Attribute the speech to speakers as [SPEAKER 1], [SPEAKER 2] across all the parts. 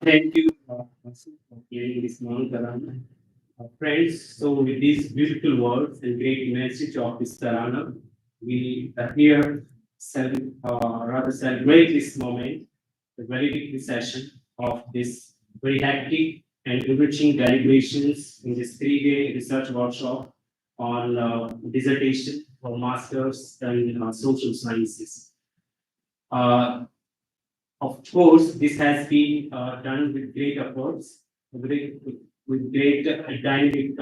[SPEAKER 1] Thank you for hearing this morning, Tarana. Friends, so with these beautiful words and great message of this Tarana, we are here rather celebrate this moment, the very big session of this very hectic and enriching deliberations in this 3-day research workshop on dissertation for masters in social sciences. Uh, of course, this has been done with great efforts, with great dynamic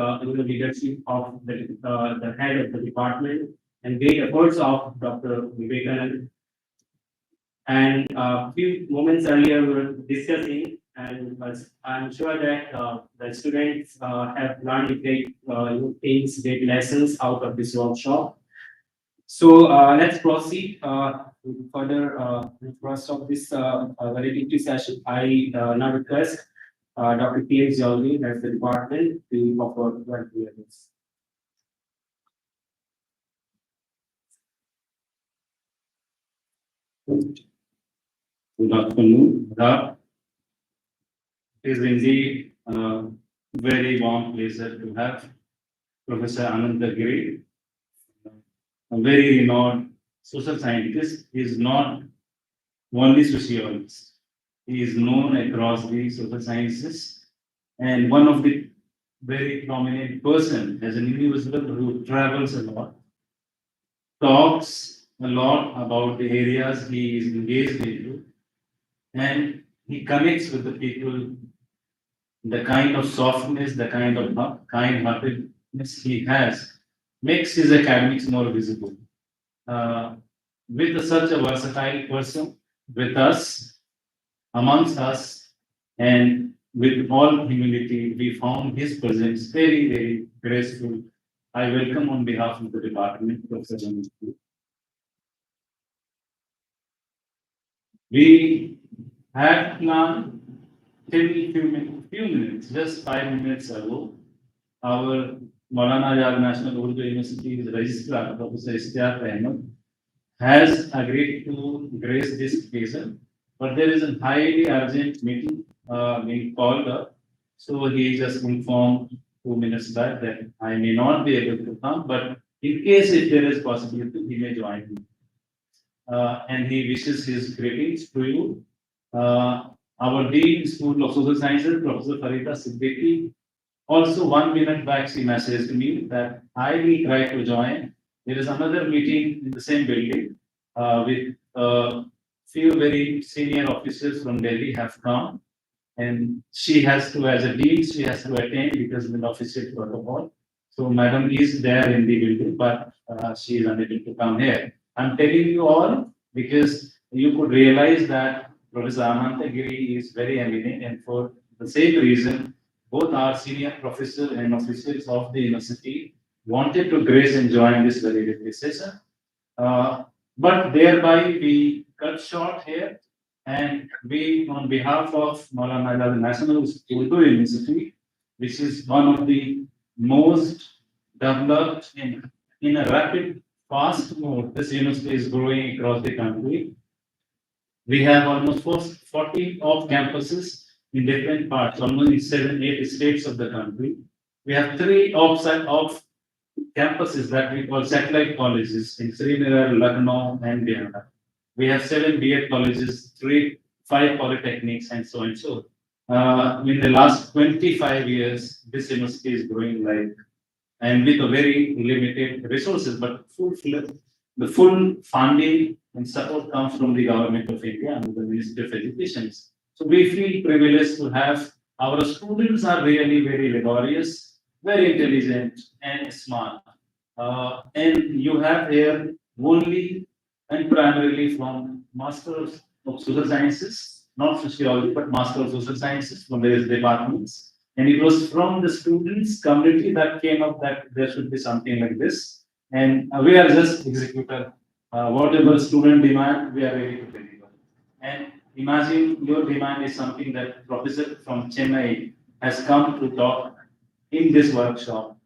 [SPEAKER 1] leadership of the head of the department and great efforts of Dr. Vivekanand. And a few moments earlier, we were discussing, and I'm sure that the students have learned great things, great lessons out of this workshop. So let's proceed with further with rest of this valedictory session. I now request Dr. P. H. Jolly, as the department, to offer what we are doing.
[SPEAKER 2] Good afternoon. It is indeed a very warm pleasure to have Professor Anantagiri, a very renowned social scientist. He is not only sociologist. He is known across the social sciences and one of the very prominent person as an individual who travels a lot, talks a lot about the areas he is engaged into, and he connects with the people. The kind of softness, the kind of kind-heartedness he has makes his academics more visible. Uh, with such a versatile person with us, amongst us, and with all humility, we found his presence very, very graceful. I welcome on behalf of the department, Professor Janaki. We had planned till few minutes, just 5 minutes ago, our Maulana Azad National Urdu University's registrar, Professor Ishtiaq Ahmed, has agreed to grace this occasion, but there is a highly urgent meeting being called up. So he just informed 2 minutes back that I may not be able to come, but in case if there is possibility, he may join me. And he wishes his greetings to you. Our Dean School of Social Sciences, Professor Farida Siddiqui, also 1 minute back she messaged me that I will try to join. There is another meeting in the same building with few very senior officers from Delhi have come, and she has to, as a dean, she has to attend because of the official protocol. So Madam is there in the building, but she is unable to come here. I'm telling you all because you could realize that Professor Anantagiri is very eminent, and for the same reason, both our senior professors and officers of the university wanted to grace and join this very good session. But thereby we cut short here, and we, on behalf of Maulana Azad National Urdu University, which is one of the most developed in a rapid, fast mode, this university is growing across the country. We have almost 40 off campuses in different parts, almost in 7, 8 states of the country. We have three off campuses that we call satellite colleges in Srinagar, Lucknow, and Bihar. We have 7 BEd colleges, 5 polytechnics, and so and so. In the last 25 years, this university is growing like, and with a very limited resources, but the full funding and support comes from the government of India and the Ministry of Education. So we feel privileged to have our students are really very laborious, very intelligent and smart. And you have here only and primarily from Masters of Social Sciences, not sociology, but Master of Social Sciences from various departments. And it was from the students community that came up that there should be something like this. And we are just executor. Whatever student demand, we are ready to deliver. And imagine your demand is something that professor from Chennai has come to talk in this workshop.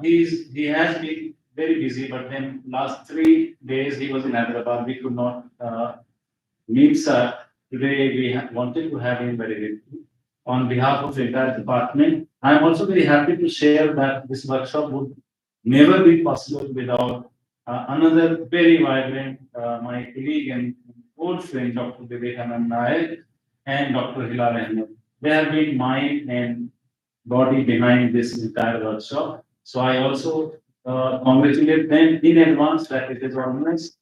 [SPEAKER 2] He has been very busy, but then last 3 days he was in Hyderabad. We could not meet sir. Today we wanted to have him very quickly. on behalf of the entire department. I am also very happy to share that this workshop would never be possible without another very vibrant, my colleague and old friend, Dr. Vivekanand Nayak and Dr. Hilal Ahmed. They have been mind and body behind this entire workshop. So I also congratulate them in advance that it is organized.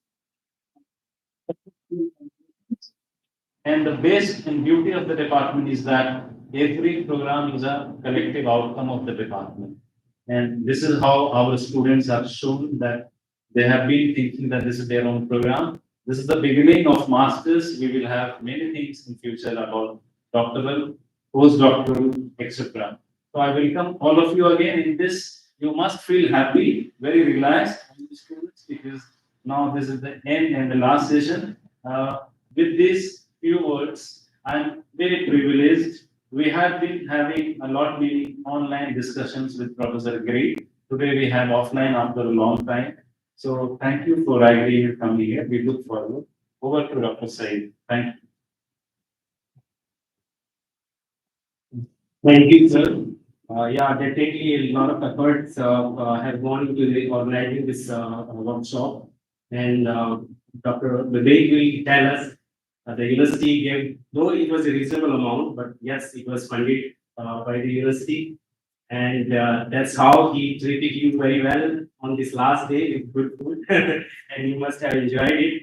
[SPEAKER 2] And the base and beauty of the department is that every program is a collective outcome of the department. And this is how our students have shown that they have been thinking that this is their own program. This is the beginning of masters. We will have many things in future about doctoral, postdoctoral, etc. So I welcome all of you again in this. You must feel happy, very relaxed, students, because now this is the end and the last session. With these few words, I'm very privileged. We have been having a lot many online discussions with Professor Gray. Today we have offline after a long time. So thank you for agreeing to come here. We look forward. Over to Dr. Said. Thank you.
[SPEAKER 1] Thank you, sir. Yeah, definitely a lot of efforts have gone into the organizing this workshop. And Dr. Vivek will tell us the university gave, though it was a reasonable amount, but yes, it was funded by the university. And that's how he treated you very well on this last day with good food. And you must have enjoyed it.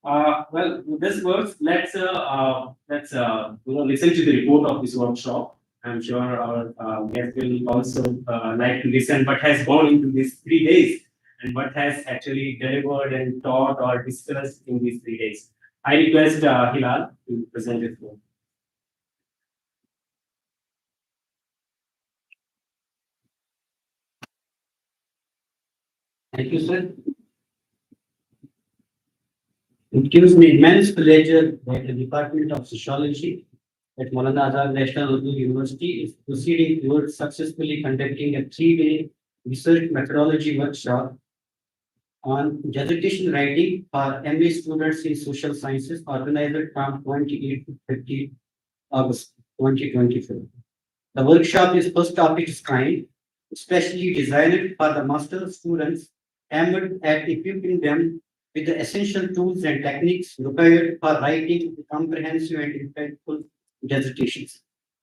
[SPEAKER 1] Well, with this works, let's listen to the report of this workshop. I'm sure our guest will also like to listen what has gone into these 3 days and what has actually delivered and taught or discussed in these 3 days. I request Hilal to present it for. Thank you, sir. It gives me immense pleasure that the Department of Sociology at Maulana Azad National Urdu University is proceeding towards successfully conducting a 3 day research methodology workshop on dissertation writing for MA students in social sciences organized from 28 to 30 August 2024. The workshop is first of its kind, especially designed for the master students aimed at equipping them with the essential tools and techniques required for writing comprehensive and impactful dissertations.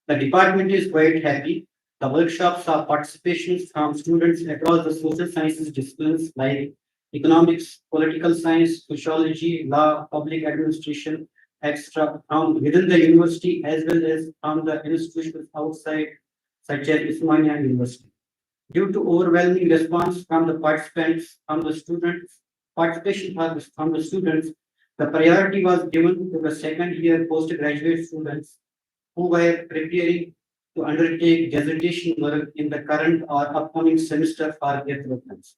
[SPEAKER 1] The department is quite happy. The workshops saw participations from students across the social sciences disciplines like economics, political science, sociology, law, public administration, extra from within the university as well as from the institutions outside, such as Usmania University. Due to overwhelming response from the participants, from the students, participation from the students, the priority was given to the second year postgraduate students who were preparing to undertake dissertation work in the current or upcoming semester for their programs.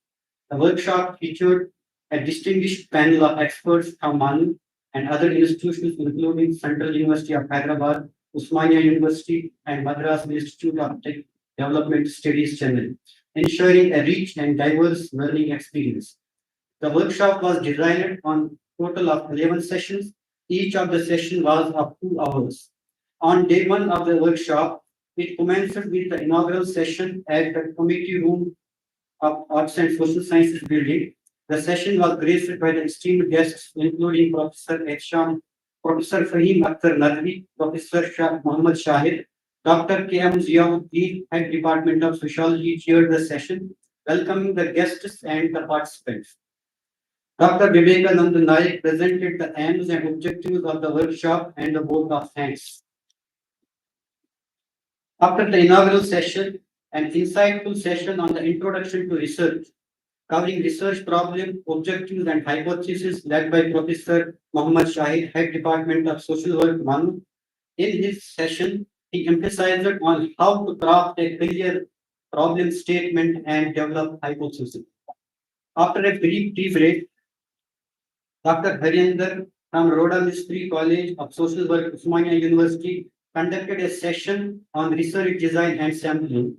[SPEAKER 1] The workshop featured a distinguished panel of experts from Manu and other institutions, including Central University of Hyderabad, Usmania University, and Madras Institute of Tech Development Studies, Chennai, ensuring a rich and diverse learning experience. The workshop was designed on total of 11 sessions. Each of the session was of 2 hours. On day one of the workshop, it commenced with the inaugural session at the committee room of Arts and Social Sciences building. The session was graced by the esteemed guests, including Professor Eksham, Professor Fahim Akhtar Nadvi, Professor Muhammad Shahid, Dr. K.M. Ziauddin, Head Department of Sociology, chaired the session, welcoming the guests and the participants. Dr. Vivekanand Nayak presented the aims and objectives of the workshop and the vote of thanks. After the inaugural session, an insightful session on the introduction to research, covering research problem, objectives, and hypotheses led by Professor Muhammad Shahid, Head Department of Social Work, Manu. In his session, he emphasized on how to craft a clear problem statement and develop hypotheses. After a brief debrief, Dr. Harinder from Rhoda Mystery College of Social Work, Usmania University, conducted a session on research design and sampling.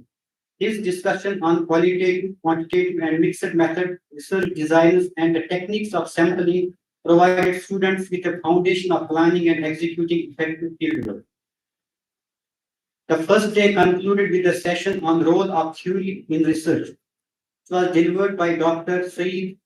[SPEAKER 1] His discussion on qualitative, quantitative, and mixed method research designs and the techniques of sampling provided students with a foundation of planning and executing effective fieldwork.
[SPEAKER 3] The first day concluded with a session on role of theory in research. It was delivered by Dr. Saeed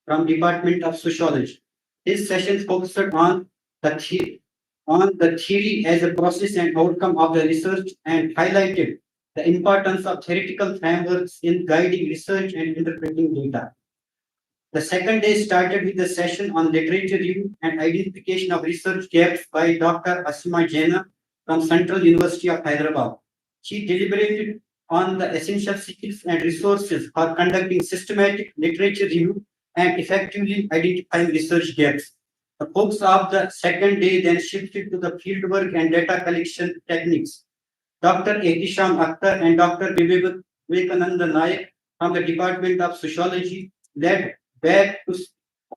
[SPEAKER 3] from Department of Sociology. His session focused on the theory as a process and outcome of the research and highlighted the importance of theoretical frameworks in guiding research and interpreting data. The second day started with a session on literature review and identification of research gaps by Dr. Asima Jaina from Central University of Hyderabad. She deliberated on the essential skills and resources for conducting systematic literature review and effectively identifying research gaps. The focus of the second day then shifted to the fieldwork and data collection techniques. Dr. Ehtisham Akhtar and Dr. Vivekananda Nayak from the Department of Sociology led back to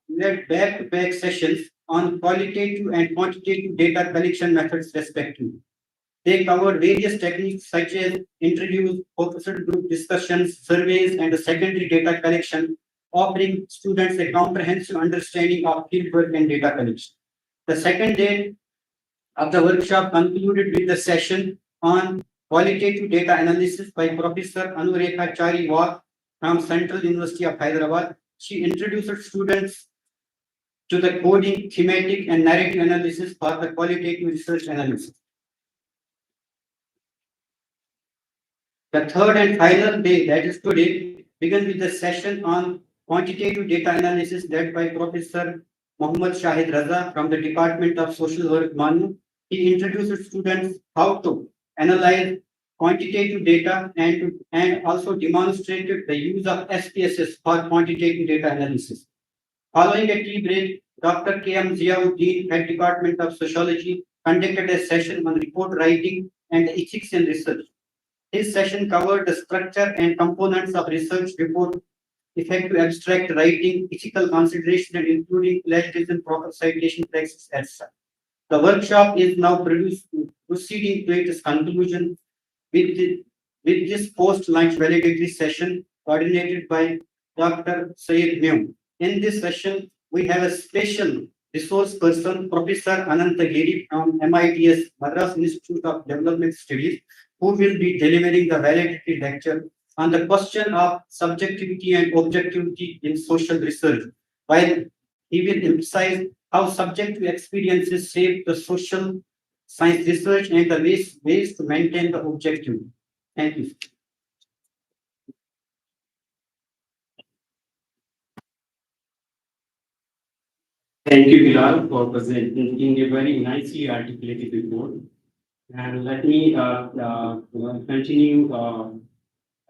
[SPEAKER 3] back-to-back sessions on qualitative and quantitative data collection methods respectively. They covered various techniques such as interviews, focused group discussions, surveys, and secondary data collection, offering students a comprehensive understanding of fieldwork and data collection. The second day of the workshop concluded with the session on qualitative data analysis by Professor Anurekha Chariwal from Central University of Hyderabad. She introduced students to the coding, thematic, and narrative analysis for the qualitative research analysis. The third and final day, that is today, began with the session on quantitative data analysis led by Professor Mohammad Shahid Raza from the Department of Social Work, Manu. He introduced students how to analyze quantitative data and also demonstrated the use of SPSS for quantitative data analysis. Following a tea break, Dr. K.M. Ziauddin at Department of Sociology conducted a session on report writing and ethics in research. His session covered the structure and components of research report, effective abstract writing, ethical consideration, and including plagiarism, proper citation practice, etc. The workshop is now proceeding to its conclusion with, with this post-lunch valedictory session coordinated by Dr. Sayed Mew. In this session, we have a special resource person, Professor Anantagiri from MITS, Madras Institute of Development Studies, who will be delivering the valedictory lecture on the question of subjectivity and objectivity in social research, while he will emphasize how subjective experiences shape the social science research and the ways to maintain the objective. Thank you.
[SPEAKER 1] Thank you, Bilal, for presenting a very nicely articulated report. And let me continue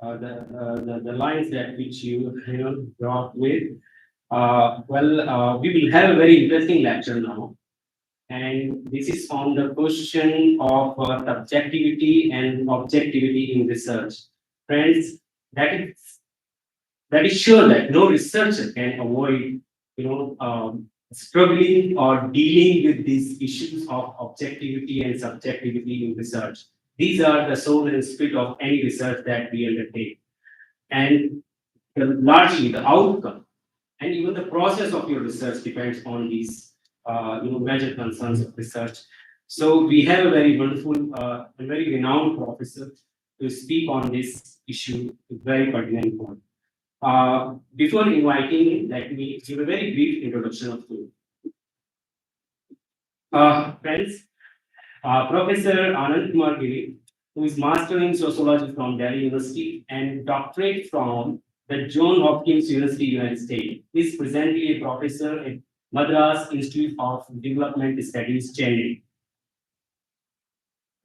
[SPEAKER 1] the lines that which you brought with. We will have a very interesting lecture now, and this is on the question of subjectivity and objectivity in research. Friends, that is that is sure that no researcher can avoid, struggling or dealing with these issues of objectivity and subjectivity in research. These are the soul and spirit of any research that we undertake. And largely the outcome and even the process of your research depends on these major concerns of research. So we have a very wonderful and very renowned professor to speak on this issue, very pertinent one. Before inviting him, let me give a very brief introduction of him. Friends, Professor Anand Kumar Giri, who is Master in Sociology from Delhi University and Doctorate from the Johns Hopkins University, United States, is presently a professor at Madras Institute of Development Studies, Chennai.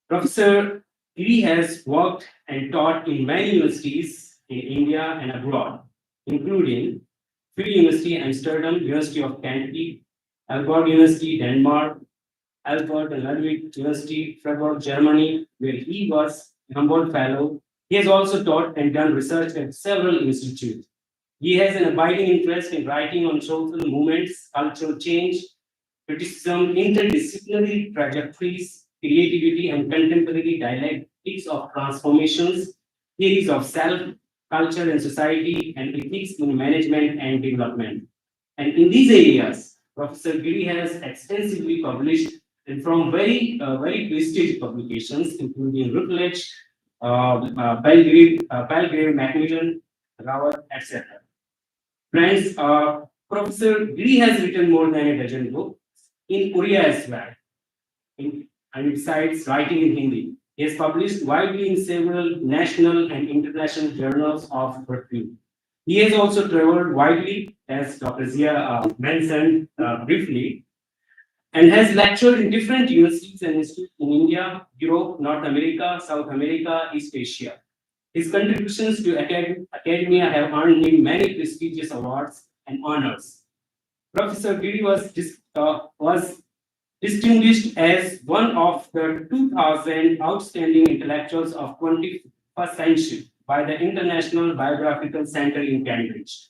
[SPEAKER 1] Professor Giri has worked and taught in many universities in India and abroad, including Free University Amsterdam, University of Kentucky, Aalborg University, Denmark, Albert and Ludwig University, Freiburg, Germany, where he was Humboldt Fellow. He has also taught and done research at several institutes. He has an abiding interest in writing on social movements, cultural change, criticism, interdisciplinary trajectories, creativity, and contemporary dialectics of transformations, theories of self, culture and society, and ethics in management and development. And in these areas, Professor Giri has extensively published and from very prestigious publications, including Routledge, Palgrave, Macmillan, Rawat, etc. Friends, Professor Giri has written more than a dozen books in Korea as well, and besides writing in Hindi. He has published widely in several national and international journals of repute. He has also traveled widely, as Dr. Zia mentioned briefly, and has lectured in different universities and institutes in India, Europe, North America, South America, East Asia. His contributions to academia have earned him many prestigious awards and honors. Professor Giri was distinguished as one of the 2,000 outstanding intellectuals of 21st century by the International Biographical Center in Cambridge.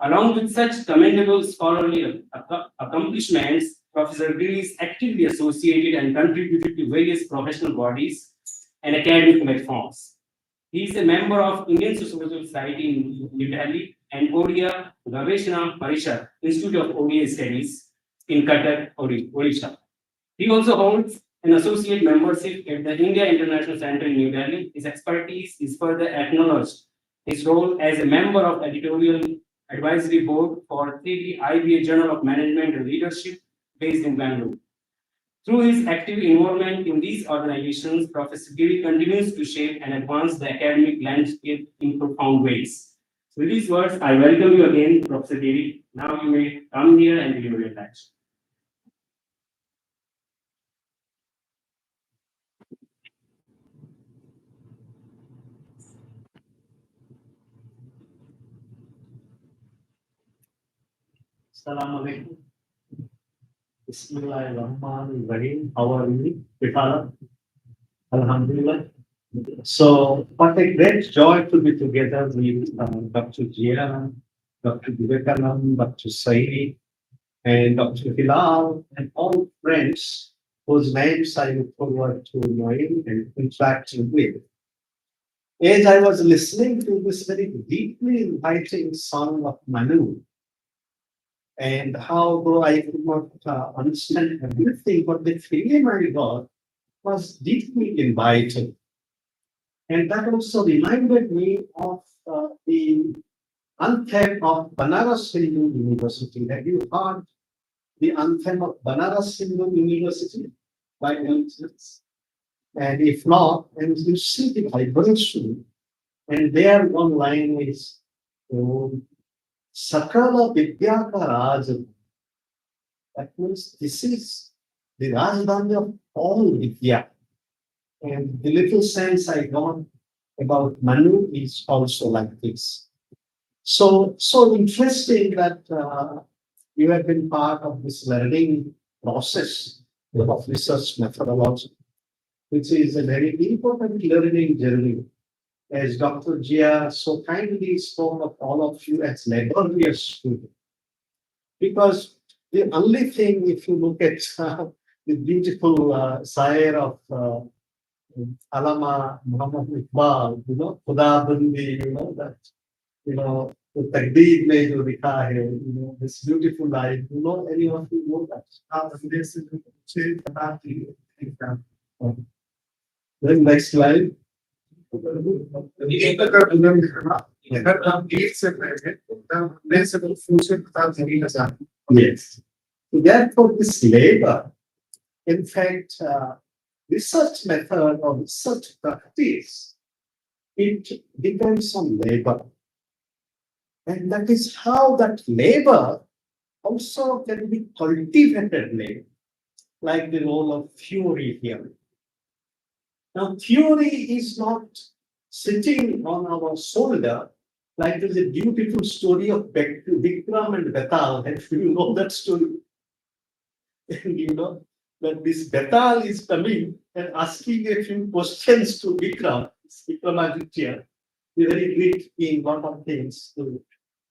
[SPEAKER 1] Along with such commendable scholarly accomplishments, Professor Giri is actively associated and contributed to various professional bodies and academic platforms. He is a member of Indian Sociological Society in New Delhi and Odia Gaveshana Parishad, Institute of Odia Studies in Cuttack, Odisha. He also holds an associate membership at the India International Center in New Delhi. His expertise is further acknowledged. His role as a member of editorial advisory board for 3D IBA Journal of Management and Leadership based in Bangalore. Through his active involvement in these organizations, Professor Giri continues to shape and advance the academic landscape in profound ways. So with these words, I welcome you again, Professor Giri. Now you may come here and deliver your lecture.
[SPEAKER 4] Assalamu alaikum. Bismillahirrahmanirrahim. How are you? Bifala? Alhamdulillah. So, what a great joy to be together with Dr. Jia, Dr. Vivekanand, Dr. Saidi, and Dr. Hilal, and all friends whose names I look forward to knowing and interacting with. As I was listening to this very deeply inviting song of Manu, and how though I could not understand everything, but the feeling I got was deeply inviting. And that also reminded me of the anthem of Banaras Hindu University. Have you heard the anthem of Banaras Hindu University by any chance? And if not, and you see the vibration, and there one line is, Sakala Vidya ka Raj. That means this is the Rajdhani of all Vidya. And the little sense I got about Manu is also like this. So interesting that you have been part of this learning process of research methodology, which is a very important learning journey. As Dr. Jia so kindly spoke of all of you as laborious students. Because the only thing, if you look at the beautiful sire of Alama Muhammad Iqbal, Khuda Bandi, that, the Taqdeer mein jo likha hai, this beautiful life, any of you know that? Then next slide. Yes. So therefore, this labor, in fact, research method or research practice, it depends on labor. And that is how that labor also can be cultivated labor, like the role of theory here. Now, theory is not sitting on our shoulder, like there's a beautiful story of Vikram and Betal. If you know that story, and that this Betal is coming and asking a few questions to Vikram, Vikramaditya, the very great king, lot of things to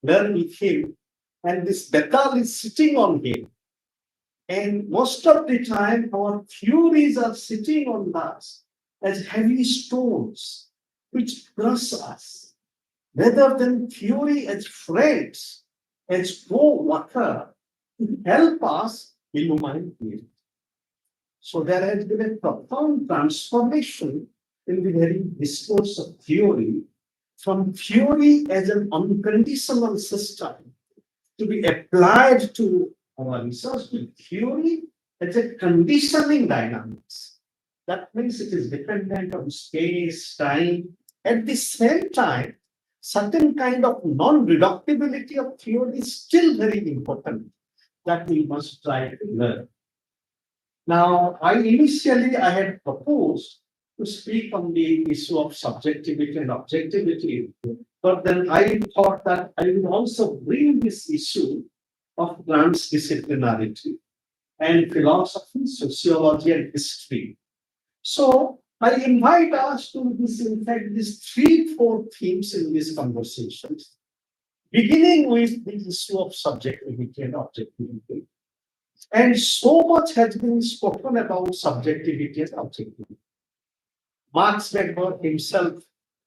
[SPEAKER 4] learn with him. And this Betal is sitting on him. And most of the time, our theories are sitting on us as heavy stones which crush us, rather than theory as friends, as co-worker to help us illumine it. So there has been a profound transformation in the very discourse of theory from theory as an unconditional system to be applied to our research to theory as a conditioning dynamics. That means it is dependent on space, time. At the same time, certain kind of non-reductibility of theory is still very important that we must try to learn. Now, I had proposed to speak on the issue of subjectivity and objectivity, but then I thought that I will also bring this issue of transdisciplinarity and philosophy, sociology, and history. So I invite us to this, in fact, these four themes in these conversations, beginning with the issue of subjectivity and objectivity. And so much has been spoken about subjectivity and objectivity. Max Weber himself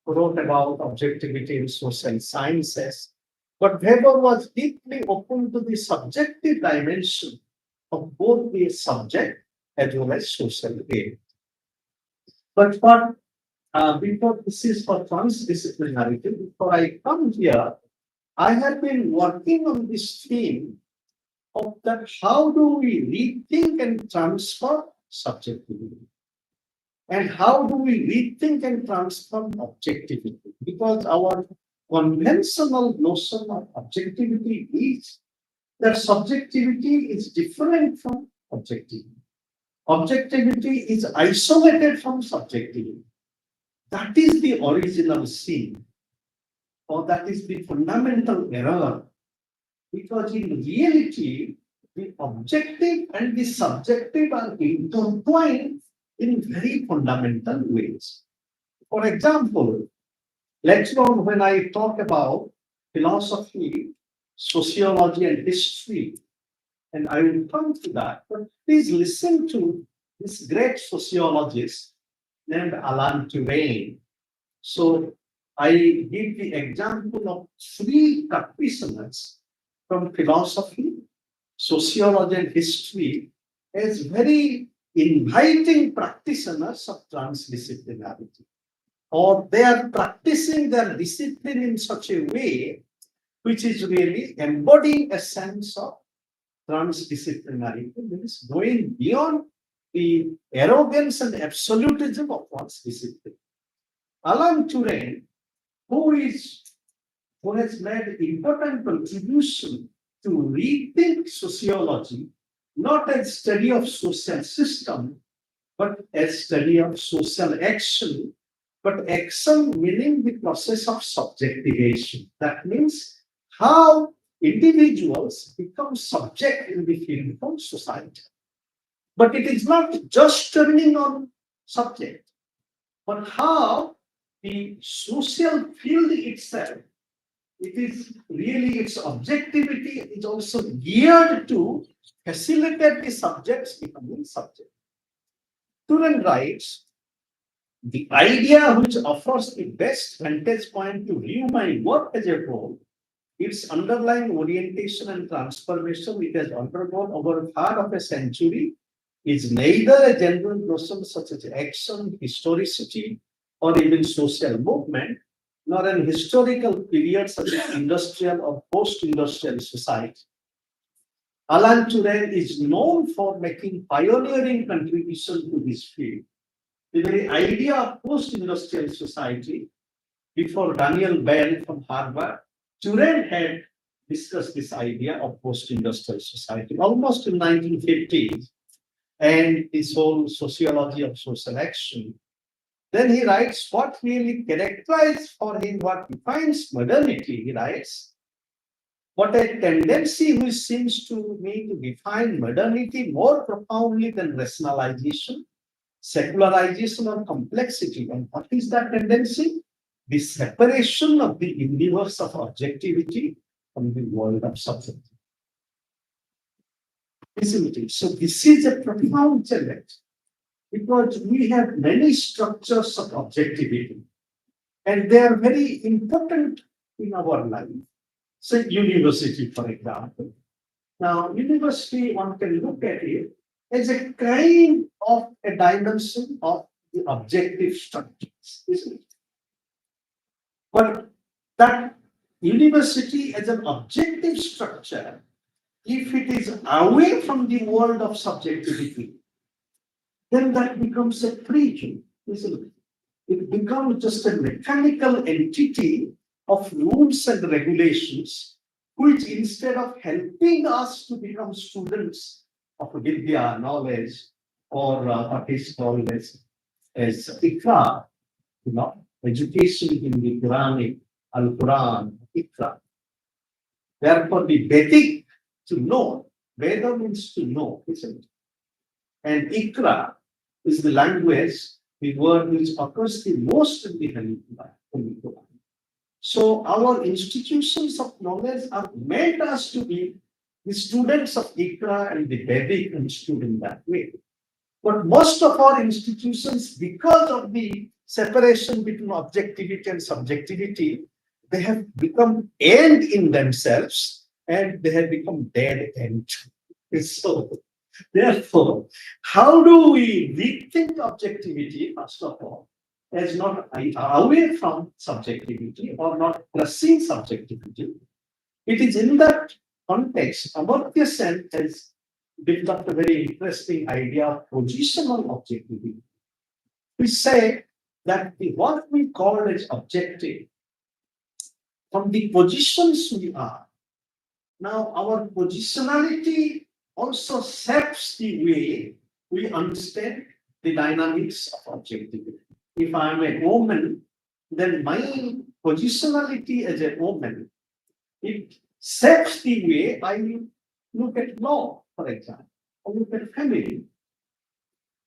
[SPEAKER 4] wrote about objectivity in social sciences, but Weber was deeply open to the subjective dimension of both the subject as well as social aid. But before this is for transdisciplinarity, before I come here, I have been working on this theme of that how do we rethink and transfer subjectivity? And how do we rethink and transform objectivity? Because our conventional notion of objectivity is that subjectivity is different from objectivity. Objectivity is isolated from subjectivity. That is the original sin, or that is the fundamental error. Because in reality, the objective and the subjective are intertwined in very fundamental ways. For example, later on when I talk about philosophy, sociology, and history, and I will come to that, but please listen to this great sociologist named Alan Turing. So I give the example of three practitioners from philosophy, sociology, and history as very inviting practitioners of transdisciplinarity. Or they are practicing their discipline in such a way which is really embodying a sense of transdisciplinarity, means going beyond the arrogance and absolutism of one's discipline. Alan Turing, who has made important contribution to rethink sociology, not as study of social system, but as study of social action, but action meaning the process of subjectivation. That means how individuals become subject in the field of society. But it is not just turning on subject, but how the social field itself, it is really its objectivity is also geared to facilitate the subjects becoming subject. Turing writes, the idea which offers the best vantage point to view my work as a whole, its underlying orientation and transformation it has undergone over a third of a century, is neither a general notion such as action, historicity, or even social movement, nor an historical period such as industrial or post-industrial society. Alan Turing is known for making pioneering contribution to this field. The very idea of post-industrial society, before Daniel Bell from Harvard, Turing had discussed this idea of post-industrial society almost in 1950s, and his whole sociology of social action. Then he writes what really characterizes for him what defines modernity. He writes, what a tendency which seems to me to define modernity more profoundly than rationalization, secularization, or complexity. And what is that tendency? The separation of the universe of objectivity from the world of subjectivity. Isn't it? So this is a profound challenge because we have many structures of objectivity and they are very important in our life. Say university, for example. Now, university, one can look at it as a kind of a dimension of the objective structures, isn't it? But that university as an objective structure, if it is away from the world of subjectivity, then that becomes a preaching, isn't it? It becomes just a mechanical entity of rules and regulations, which instead of helping us to become students of Vidya, knowledge, or what is called as Ikra, education in the Quranic, Al Quran, Ikra. Therefore, the Vedic to know, Veda means to know, isn't it? And Ikra is the language, the word which occurs the most in the Quran. So our institutions of knowledge are meant us to be the students of Ikra and the Vedic understood in that way. But most of our institutions, because of the separation between objectivity and subjectivity, they have become end in themselves and they have become dead end. So, therefore, how do we rethink objectivity, first of all, as not away from subjectivity or not pursuing subjectivity? It is in that context, Amartya Sen has built up a very interesting idea of positional objectivity. We say that what we call as objective, from the positions we are, now our positionality also shapes the way we understand the dynamics of objectivity. If I am a woman, then my positionality as a woman, it shapes the way I look at law, for example, or look at family.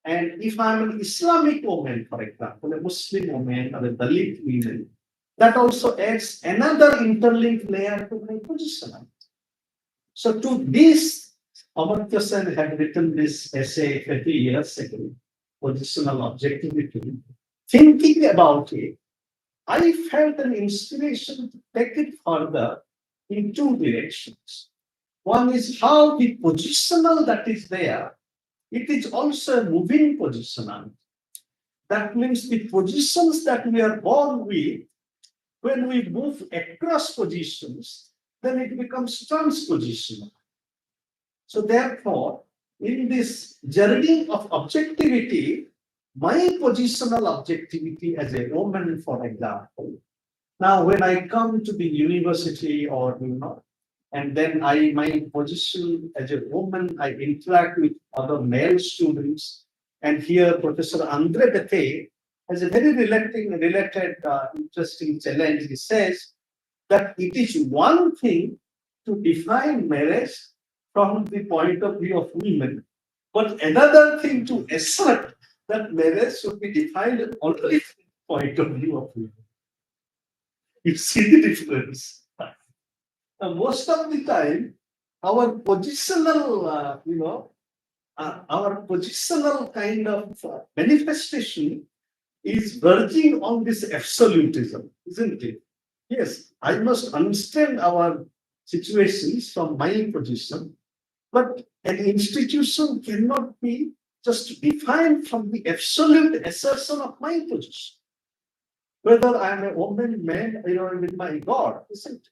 [SPEAKER 4] And if I'm an Islamic woman, for example, a Muslim woman or a Dalit woman, that also adds another interlinked layer to my positionality. So to this, Amartya Sen had written this essay 30 years ago, Positional Objectivity. Thinking about it, I felt an inspiration to take it further in two directions. One is how the positional that is there, it is also a moving positionality. That means the positions that we are born with, when we move across positions, then it becomes transpositional. So therefore, in this journey of objectivity, my positional objectivity as a woman, for example, now when I come to the university or and then my position as a woman, I interact with other male students, and here Professor Andre Bete has a very related interesting challenge. He says that it is one thing to define marriage from the point of view of women, but another thing to assert that marriage should be defined only from the point of view of women. You see the difference. Now, most of the time, our positional, our positional kind of manifestation is verging on this absolutism, isn't it? Yes, I must understand our situations from my position, but an institution cannot be just defined from the absolute assertion of my position. Whether I am a woman, man, with my God, isn't it?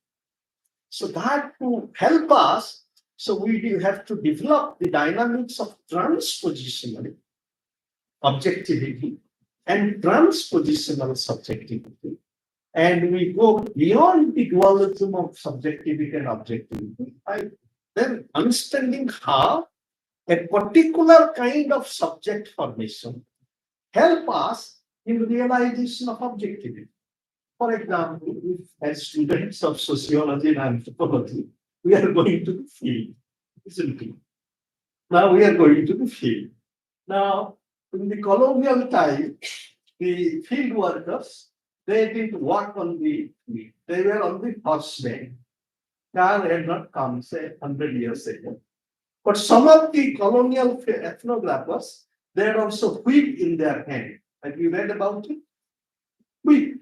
[SPEAKER 4] So that to help us, so we do have to develop the dynamics of transpositional objectivity and transpositional subjectivity. And we go beyond the dualism of subjectivity and objectivity by then understanding how a particular kind of subject formation help us in realization of objectivity. For example, if as students of sociology and anthropology, we are going to the field, isn't it? Now we are going to the field. Now, in the colonial time, the field workers, they didn't work on the field. They were on the horseback. Car had not come, say, 100 years ago. But some of the colonial ethnographers, they had also whip in their hand. Have you read about it? Whip.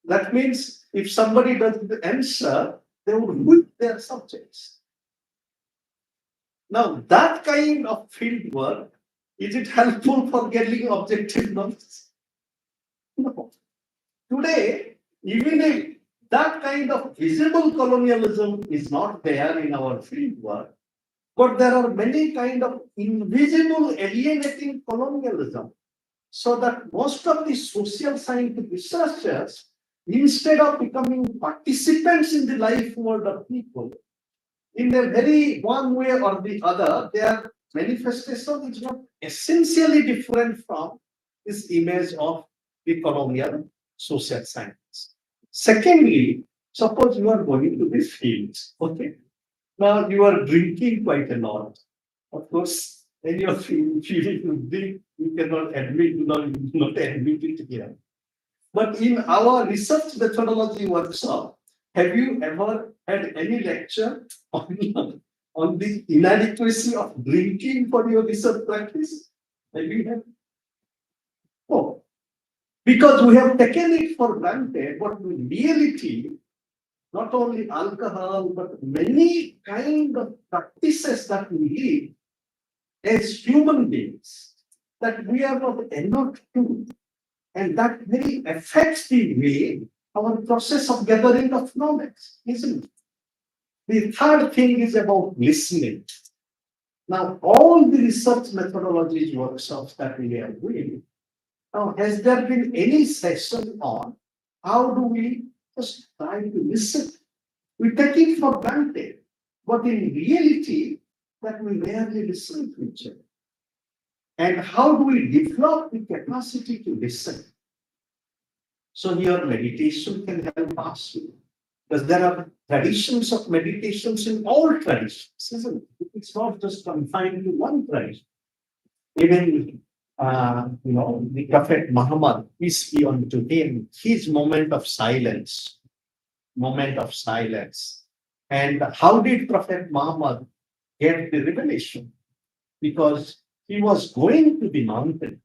[SPEAKER 4] That means if somebody doesn't answer, they would whip their subjects. Now, that kind of field work, is it helpful for getting objective knowledge? No. Today, even if that kind of visible colonialism is not there in our field work, but there are many kind of invisible alienating colonialism. So that most of the social scientific researchers, instead of becoming participants in the life world of people, in a very one way or the other, their manifestation is not essentially different from this image of the colonial social science. Secondly, suppose you are going to the fields, okay? Now you are drinking quite a lot. Of course, any of you feeling you drink, you cannot admit, not admit it here. But in our research methodology workshop, have you ever had any lecture on the inadequacy of drinking for your research practice? Have you had? Oh, because we have taken it for granted, but in reality, not only alcohol, but many kind of practices that we live as human beings that we are not enough to. And that really affects the way our process of gathering of knowledge, isn't it? The third thing is about listening. Now, all the research methodologies workshops that we are doing, now, has there been any session on how do we just try to listen? We take it for granted, but in reality, that we rarely listen to each other. And how do we develop the capacity to listen? So here meditation can help us, because there are traditions of meditations in all traditions, isn't it? It's not just confined to one tradition. Even the Prophet Muhammad, peace be unto him, his moment of silence. And how did Prophet Muhammad get the revelation? Because he was going to the mountain.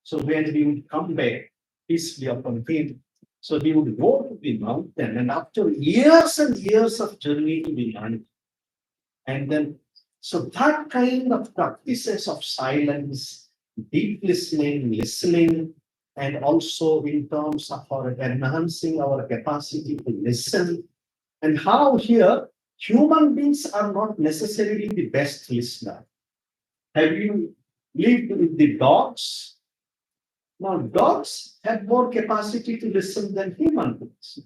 [SPEAKER 4] So when he would come back, peace be upon him, so he would go to the mountain, and after years and years of journey to the mountain, and then so that kind of practices of silence, deep listening, and also in terms of our enhancing our capacity to listen, and how here human beings are not necessarily the best listener. Have you lived with the dogs? Now, dogs have more capacity to listen than human beings.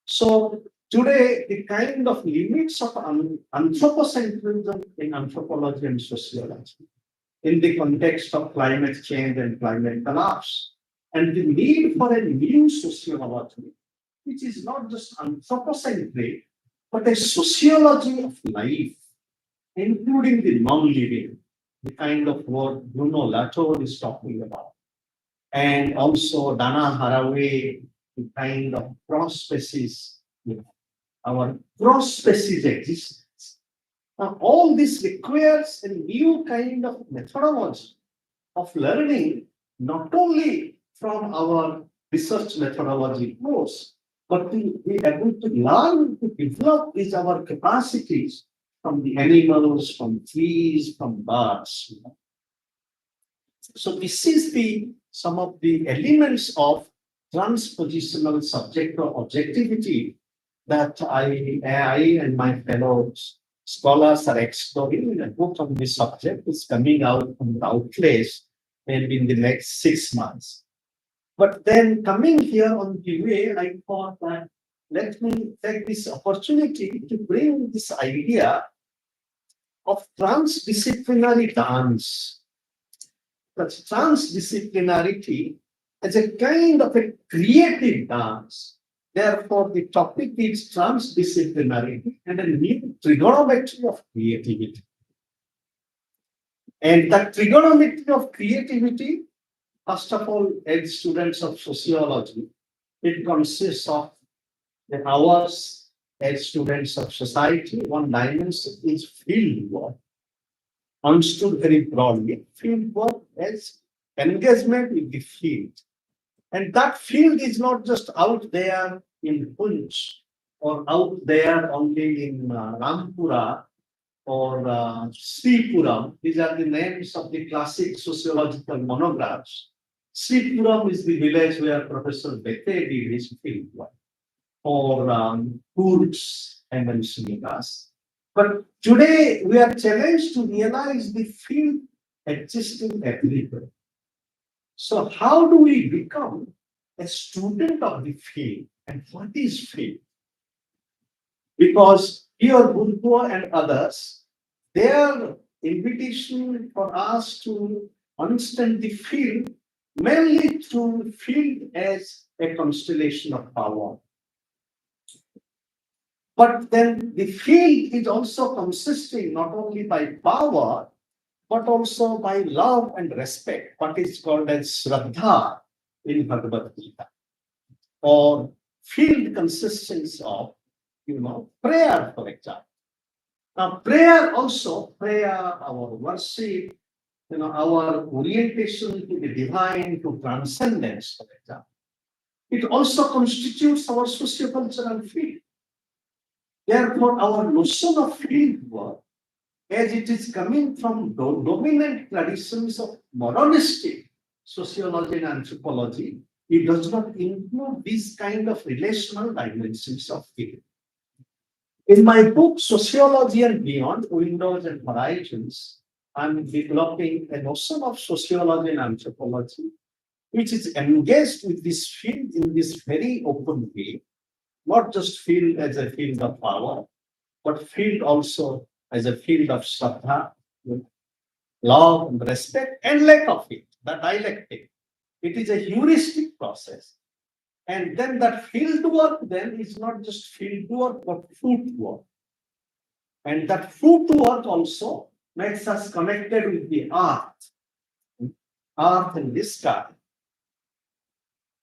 [SPEAKER 4] So today, the kind of limits of anthropocentrism in anthropology and sociology, in the context of climate change and climate collapse, and the need for a new sociology, which is not just anthropocentric, but a sociology of life, including the non-living, the kind of what Bruno Latour is talking about. And also Dana Haraway, the kind of cross-species, our cross-species existence. Now, all this requires a new kind of methodology of learning, not only from our research methodology course, but to be able to learn to develop is our capacities from the animals, from trees, from birds. So this is some of the elements of transpositional subject or objectivity that I and my fellow scholars are exploring in a book on this subject. Is coming out from the Outlets maybe in the next 6 months. But then coming here on the way, I thought that let me take this opportunity to bring this idea of transdisciplinary dance. That's transdisciplinarity as a kind of a creative dance. Therefore, the topic is transdisciplinarity and a new trigonometry of creativity. And that trigonometry of creativity, first of all, as students of sociology, it consists of the hours as students of society. One dimension is field work, understood very broadly. Field work as engagement with the field. And that field is not just out there in Punch or out there only in Rampura, or Sripuram. These are the names of the classic sociological monographs. Sripuram is the village where Professor Bete did his field work, or Kurds, I mentioned us. But today we are challenged to realize the field existing everywhere. So how do we become a student of the field, and what is field? Because here Gurukula and others, their invitation for us to understand the field mainly through field as a constellation of power. But then the field is also consisting not only by power, but also by love and respect, what is called as Shraddha in Bhagavad Gita. Or field consists of, prayer, for example. Now, prayer, our worship, our orientation to the divine, to transcendence, for example. It also constitutes our sociocultural field. Therefore, our notion of field work, as it is coming from dominant traditions of monistic sociology and anthropology, it does not include these kind of relational dimensions of field. In my book, Sociology and Beyond, Windows and Horizons, I'm developing a notion of sociology and anthropology, which is engaged with this field in this very open way, not just field as a field of power, but field also as a field of shraddha, love, and respect, and lack of it, the dialectic. It is a heuristic process. And then that field work then is not just field work, but foot work. And that foot work also makes us connected with the earth and the sky.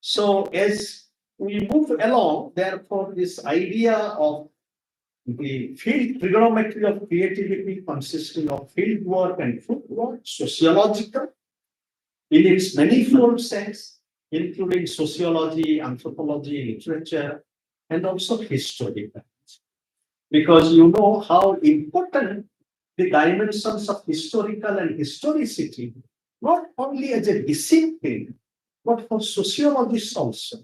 [SPEAKER 4] So as we move along, therefore, this idea of the field trigonometry of creativity consisting of field work and foot work, sociological, in its manifold sense, including sociology, anthropology, literature, and also historical. Because you know how important the dimensions of historical and historicity, not only as a discipline, but for sociologists also.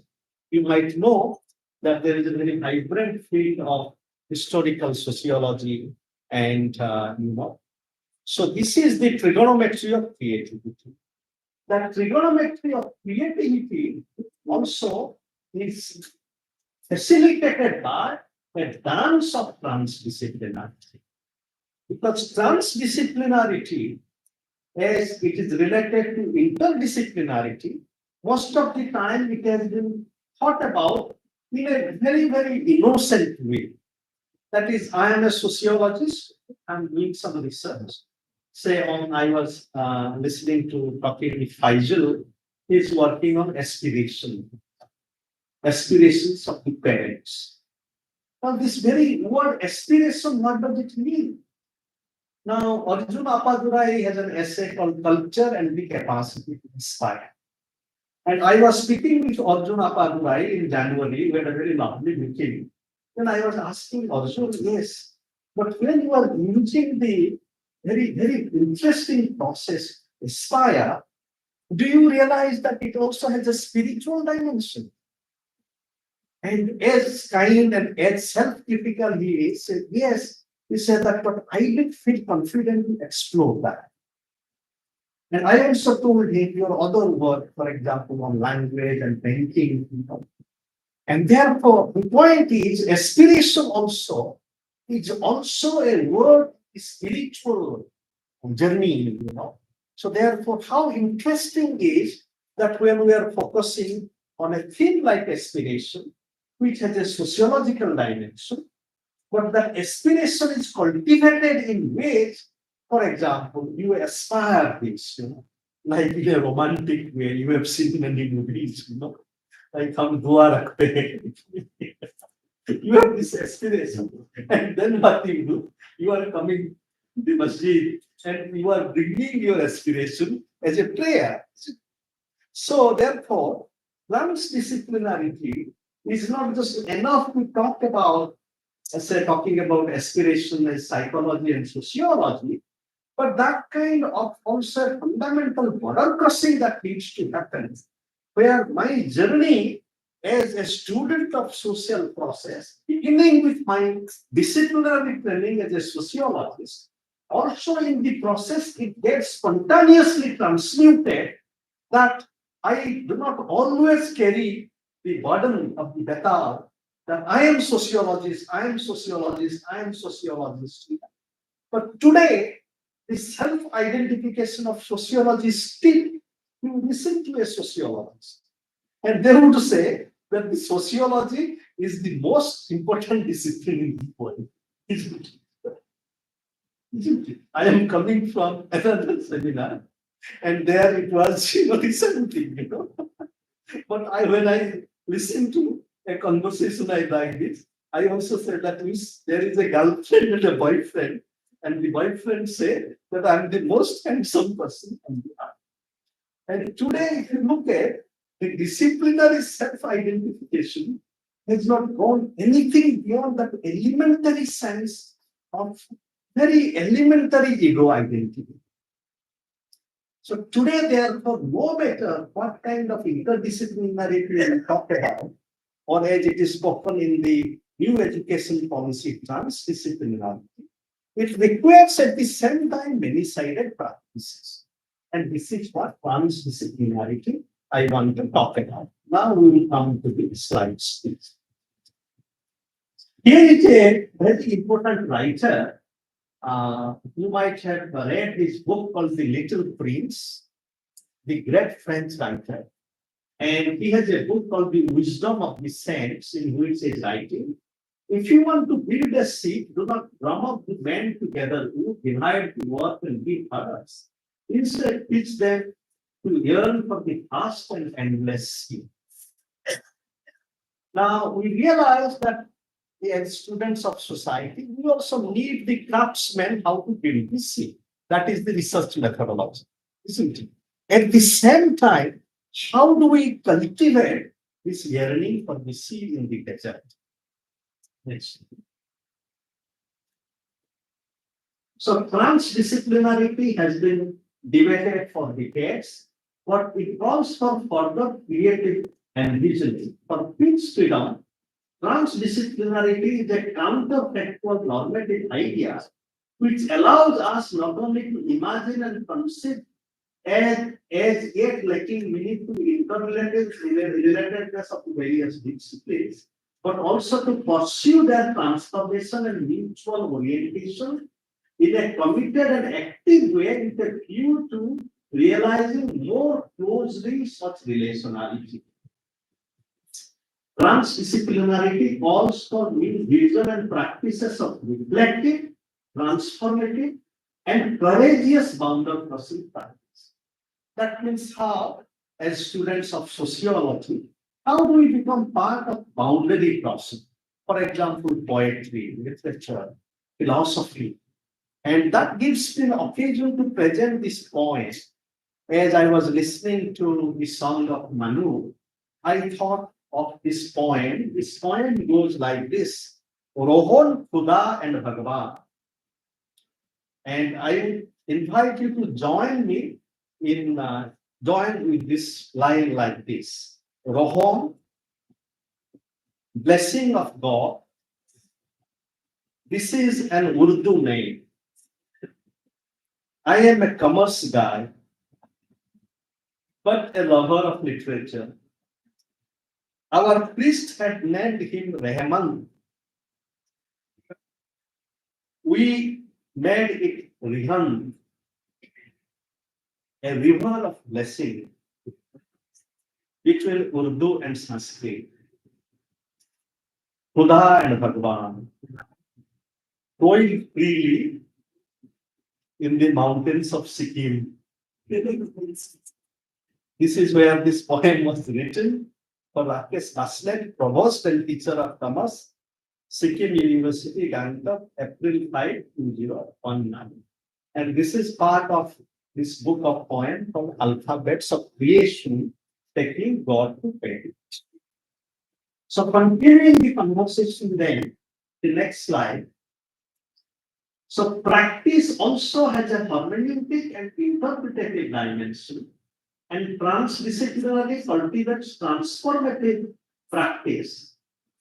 [SPEAKER 4] You might know that there is a very vibrant field of historical sociology, and so this is the trigonometry of creativity. That trigonometry of creativity also is facilitated by a dance of transdisciplinarity. Because transdisciplinarity, as it is related to interdisciplinarity, most of the time it has been thought about in a very, very innocent way. That is, I am a sociologist, I'm doing some research. Say, I was listening to Dr. Faisal, he's working on aspirations of the parents. Now, this very word aspiration, what does it mean? Now, Arjun Appadurai has an essay called Culture and the Capacity to Inspire. And I was speaking with Arjun Appadurai in January, we had a very lovely meeting. Then I was asking Arjun, yes, but when you are using the very, very interesting process, Aspire, do you realize that it also has a spiritual dimension? And as kind and as self-critical he is, said, yes, he said that, but I didn't feel confident to explore that. And I also told him your other work, for example, on language and thinking, and therefore the point is aspiration also is also a word, spiritual journey, So therefore, how interesting is that when we are focusing on a theme like aspiration, which has a sociological dimension, but that aspiration is cultivated in ways, for example, you aspire this, like in a romantic way. You have seen many movies, like Hum Dua Rakhte. You have this aspiration, and then what you do, you are coming to the masjid and you are bringing your aspiration as a prayer. So therefore, transdisciplinarity is not just enough to talk about say talking about aspiration as psychology and sociology, but that kind of also fundamental border crossing that needs to happen, where my journey as a student of social process, beginning with my disciplinary training as a sociologist, also in the process it gets spontaneously transmuted that I do not always carry the burden of the baton that I am sociologist, I am sociologist, I am sociologist. But today, the self-identification of sociologists still, you listen to a sociologist, and they would say that the sociology is the most important discipline in the world. Isn't it? Isn't it? I am coming from another seminar, and there it was, the same thing, But when I listen to a conversation like this, I also said that there is a girlfriend and a boyfriend, and the boyfriend said that I'm the most handsome person on the earth. And today, if you look at the disciplinary self-identification, has not gone anything beyond that elementary sense of very elementary ego identity. So today, therefore, no matter what kind of interdisciplinarity we talk about, or as it is spoken in the new education policy, transdisciplinarity, it requires at the same time many-sided practices. And this is what transdisciplinarity I want to talk about. Now we will come to the slides, please. Here is a very important writer. You might have read this book called The Little Prince, the great French writer. And he has a book called The Wisdom of the Saints, in which he is writing, if you want to build a seed, do not drum up the men together who divide the work and give others. Instead, teach them to yearn for the vast and endless sea. Now, we realize that as students of society, we also need the craftsmen how to build the sea. That is the research methodology, isn't it? At the same time, how do we cultivate this yearning for the sea in the desert? Next. So transdisciplinarity has been debated for decades, but it calls for further creative and visioning. For Prince freedom, transdisciplinarity is a counterfactual normative idea which allows us not only to imagine and conceive as yet lacking meaningful interrelatedness of various disciplines, but also to pursue their transformation and mutual orientation in a committed and active way with a view to realizing more closely such relationality. Transdisciplinarity calls for new vision and practices of reflective, transformative, and courageous boundary crossing practice. That means how, as students of sociology, how do we become part of boundary crossing? For example, poetry, literature, philosophy. And that gives me an occasion to present this poem. As I was listening to the song of Manu, I thought of this poem. This poem goes like this: Rohon, Khuda, and Bhagavan. And I invite you to join me in join with this line like this: Rohon, blessing of God. This is an Urdu name. I am a commerce guy, but a lover of literature. Our priest had named him Rahman. We made it Rihan, a river of blessing between Urdu and Sanskrit. Khuda and Bhagwan, flowing freely in the mountains of Sikkim. This is where this poem was written for Rakesh Haslet, Provost and Teacher of Commerce, Sikkim University, Gangtok, April 5, 2019. And this is part of this book of poems from Alphabets of Creation, taking God to pay. So continuing the conversation then, The next slide. So practice also has a hermeneutic and interpretative dimension, and transdisciplinary cultivates transformative practice.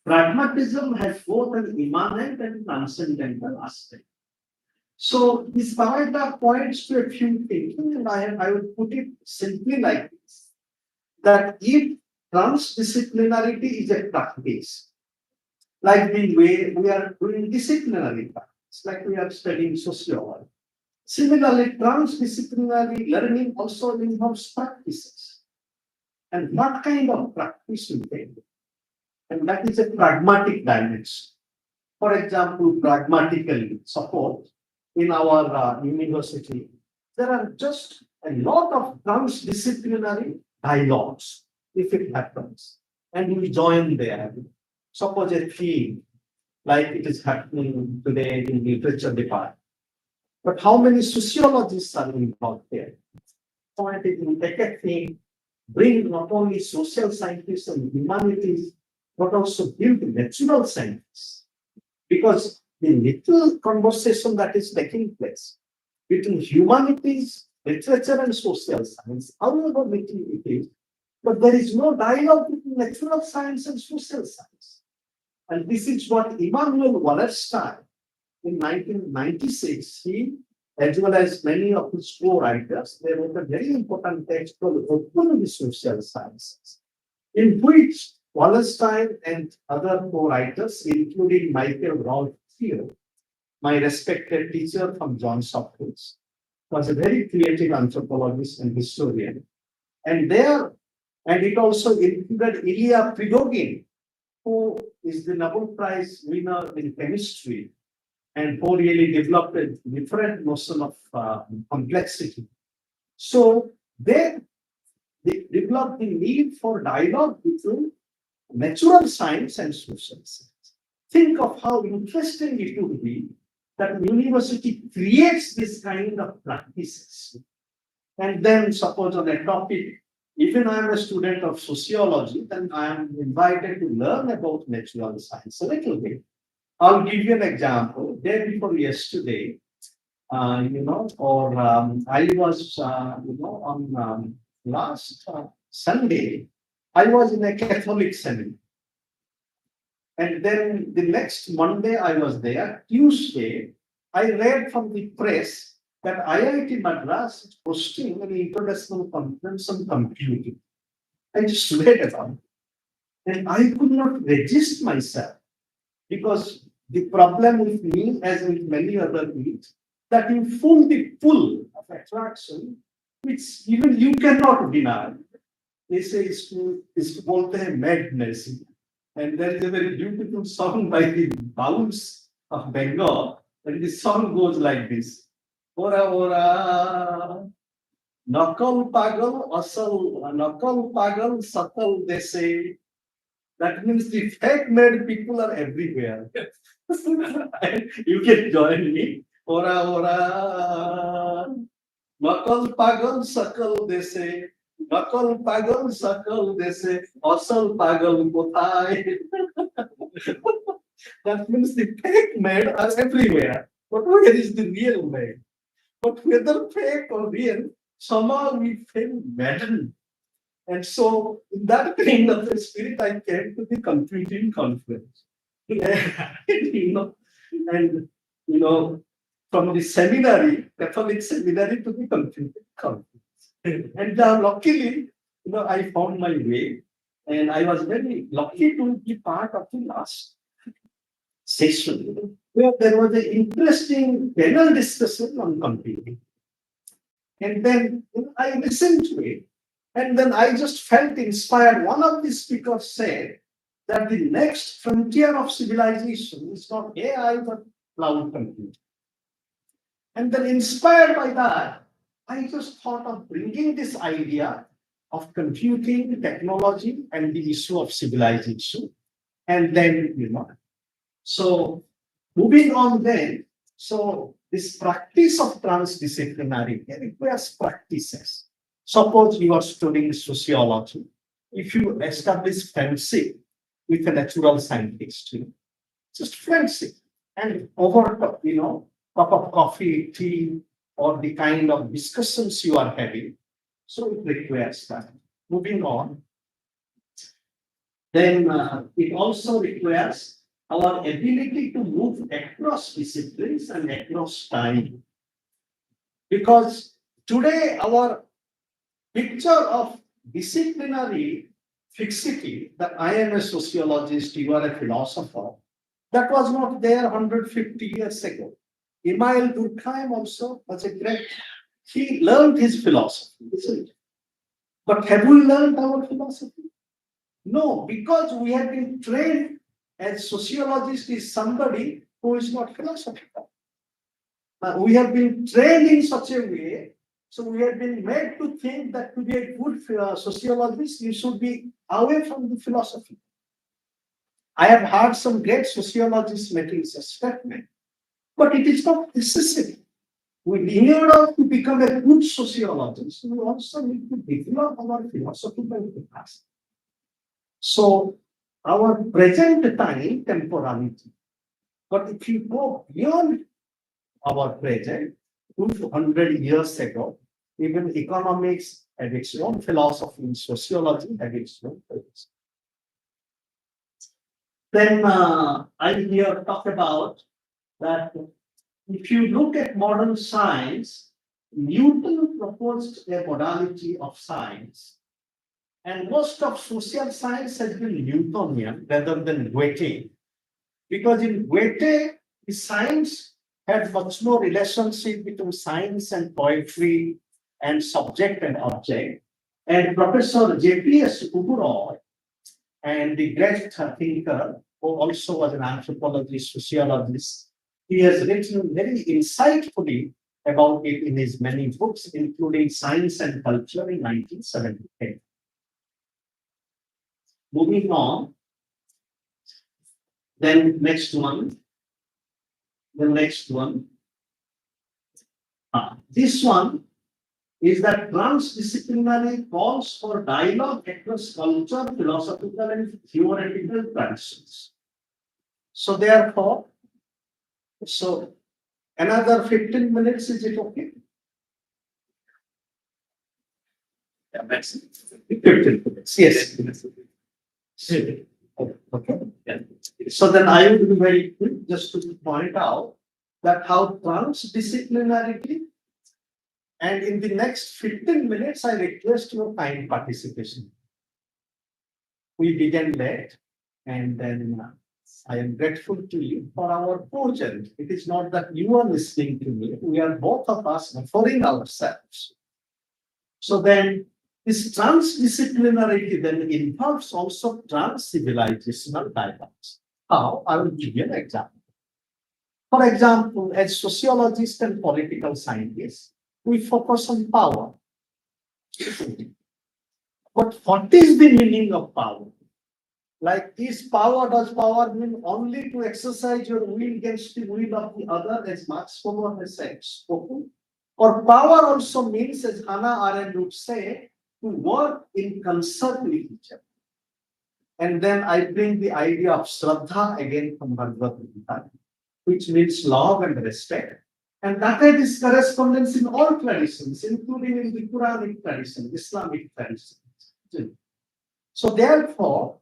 [SPEAKER 4] Pragmatism has both an immanent and transcendental aspect. So this paragraph points to a few things, and I would put it simply like this: that if transdisciplinarity is a practice, like the way we are doing disciplinary practice, like we are studying sociology. Similarly, transdisciplinary learning also involves practices. And what kind of practice we take? And that is a pragmatic dimension. For example, pragmatically, suppose in our university, there are just a lot of transdisciplinary dialogues, if it happens, and we join there. Suppose a theme, like it is happening today in the literature department. But how many sociologists are involved there? So I think we take a theme, bring not only social scientists and humanities, but also build natural scientists. Because the little conversation that is taking place between humanities, literature, and social science, however little it is, but there is no dialogue between natural science and social science. And this is what Immanuel Wallerstein in 1996, he, as well as many of his co-writers, they wrote a very important text called Open the Social Sciences, in which Wallerstein and other co-writers, including Michael Rolfe Thiel, my respected teacher from Johns Hopkins, was a very creative anthropologist and historian. And it also included Ilya Prigogine, who is the Nobel Prize winner in chemistry, and who really developed a different notion of complexity. So they developed the need for dialogue between natural science and social science. Think of how interesting it would be that university creates this kind of practices. And then suppose on a topic, even I am a student of sociology, then I am invited to learn about natural science a little bit. I'll give you an example. Day before yesterday, I was, on last Sunday, I was in a Catholic seminar. And then the next Monday I was there. Tuesday, I read from the press that IIT Madras is hosting an international conference on computing. I just read about it. And I could not resist myself, because the problem with me, as with many other kids, that you feel the pull of attraction, which even you cannot deny. They say it's called a madness. And there is a very beautiful song by the Bouts of Bengal, and the song goes like this. Ora ora, nakal pagal, asal, nakal pagal, sakal, they say. That means the fake made people are everywhere. You can join me. Ora ora, nakal pagal, sakal, they say. Nakal pagal, sakal, they say. Asal pagal, kothai. That means the fake made are everywhere. But where is the real made? But whether fake or real, somehow we feel maddened. And so, in that kind of a spirit, I came to the computing conference. And from the seminary, Catholic seminary, to the computing conference. And luckily, I found my way, and I was very lucky to be part of the last session, where there was an interesting panel discussion on computing. And then I listened to it, and then I just felt inspired. One of the speakers said that the next frontier of civilization is not AI, but cloud computing. And then, inspired by that, I just thought of bringing this idea of computing, technology, and the issue of civilization. And then, so moving on then, so this practice of transdisciplinarity requires practices. Suppose you are studying sociology. If you establish friendship with a natural scientist, just friendship. And over, cup of coffee, tea, or the kind of discussions you are having. So it requires that. Moving on. Then it also requires our ability to move across disciplines and across time. Because today our picture of disciplinary fixity, that I am a sociologist, you are a philosopher, that was not there 150 years ago. Emile Durkheim also was a great, he learned his philosophy, isn't it? But have we learned our philosophy? No, because we have been trained as sociologist is somebody who is not philosophical. We have been trained in such a way, so we have been made to think that to be a good sociologist, you should be away from the philosophy. I have heard some great sociologists making such statement, but it is not necessary. In order to become a good sociologist, we also need to develop our philosophical capacity. So, our present time temporality. But if you go beyond our present, 200 years ago, even economics had its own philosophy, sociology had its own philosophy. Then I here talk about that if you look at modern science, Newton proposed a modality of science, and most of social science has been Newtonian rather than Goethe. Because in Goethe, the science had much more relationship between science and poetry and subject and object. And Professor J.P.S. Uburoy, and the great thinker, who also was an anthropologist, sociologist, he has written very insightfully about it in his many books, including Science and Culture in 1978. Moving on, then next one, the next one. This one is that transdisciplinary calls for dialogue across culture, philosophical, and theoretical traditions. So therefore, so another 15 minutes, is it okay? Yeah, that's 15 minutes. Yes. Okay. Yeah. So then I will be very quick just to point out that how transdisciplinarity, and in the next 15 minutes, I request your kind participation. We began late, and then I am grateful to you for our project. It is not that you are listening to me, we are both of us referring ourselves. So then, this transdisciplinarity then involves also trans-civilizational dialogues. How? I will give you an example. For example, as sociologists and political scientists, we focus on power. But what is the meaning of power? Like, does power mean only to exercise your will against the will of the other, as Marx has said, spoken? Or power also means, as Hannah Arendt would say, to work in concert with each other. And then I bring the idea of Shraddha again from Bhagavad Gita, which means love and respect. And that is correspondence in all traditions, including in the Quranic tradition, Islamic tradition. So therefore,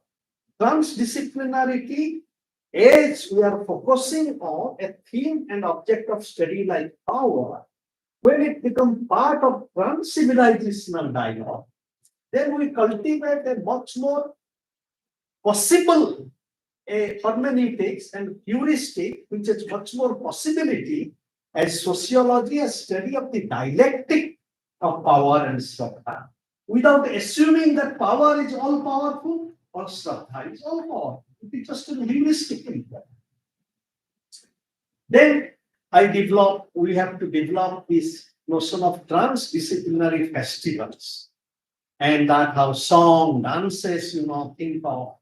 [SPEAKER 4] transdisciplinarity, as we are focusing on a theme and object of study like power, when it becomes part of trans-civilizational dialogue, then we cultivate a much more possible hermeneutics and heuristic, which is much more possibility as sociology, a study of the dialectic of power and Shraddha, without assuming that power is all powerful or Shraddha is all powerful. It is just a heuristic input. Then we have to develop this notion of transdisciplinary festivals, and that how song, dances, think of,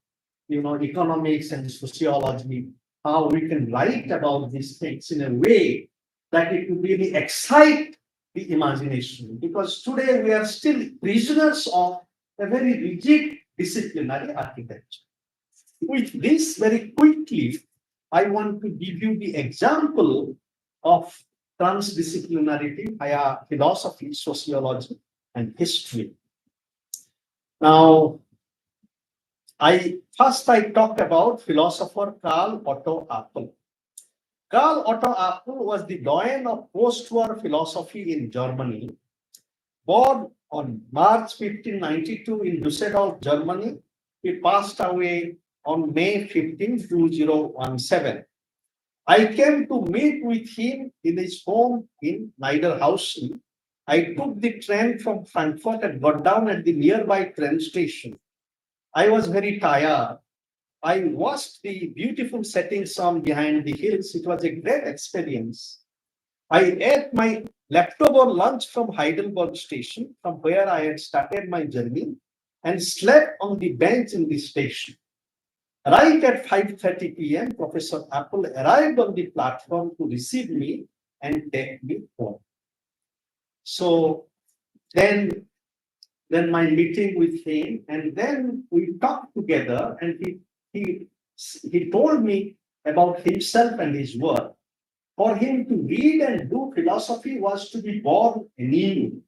[SPEAKER 4] economics and sociology, how we can write about these things in a way that it will really excite the imagination. Because today we are still prisoners of a very rigid disciplinary architecture. With this, very quickly, I want to give you the example of transdisciplinarity via philosophy, sociology, and history. Now, I talk about philosopher Karl Otto Apel. Karl Otto Apel was the doyen of post-war philosophy in Germany. Born on March 1592 in Düsseldorf, Germany, he passed away on May 15, 2017. I came to meet with him in his home in Niederhausen. I took the train from Frankfurt and got down at the nearby train station. I was very tired. I watched the beautiful setting sun behind the hills. It was a great experience. I ate my leftover lunch from Heidelberg station, from where I had started my journey, and slept on the bench in the station. Right at 5:30 p.m., Professor Apel arrived on the platform to receive me and take me home. So then my meeting with him, and then we talked together, and he told me about himself and his work. For him to read and do philosophy was to be born anew.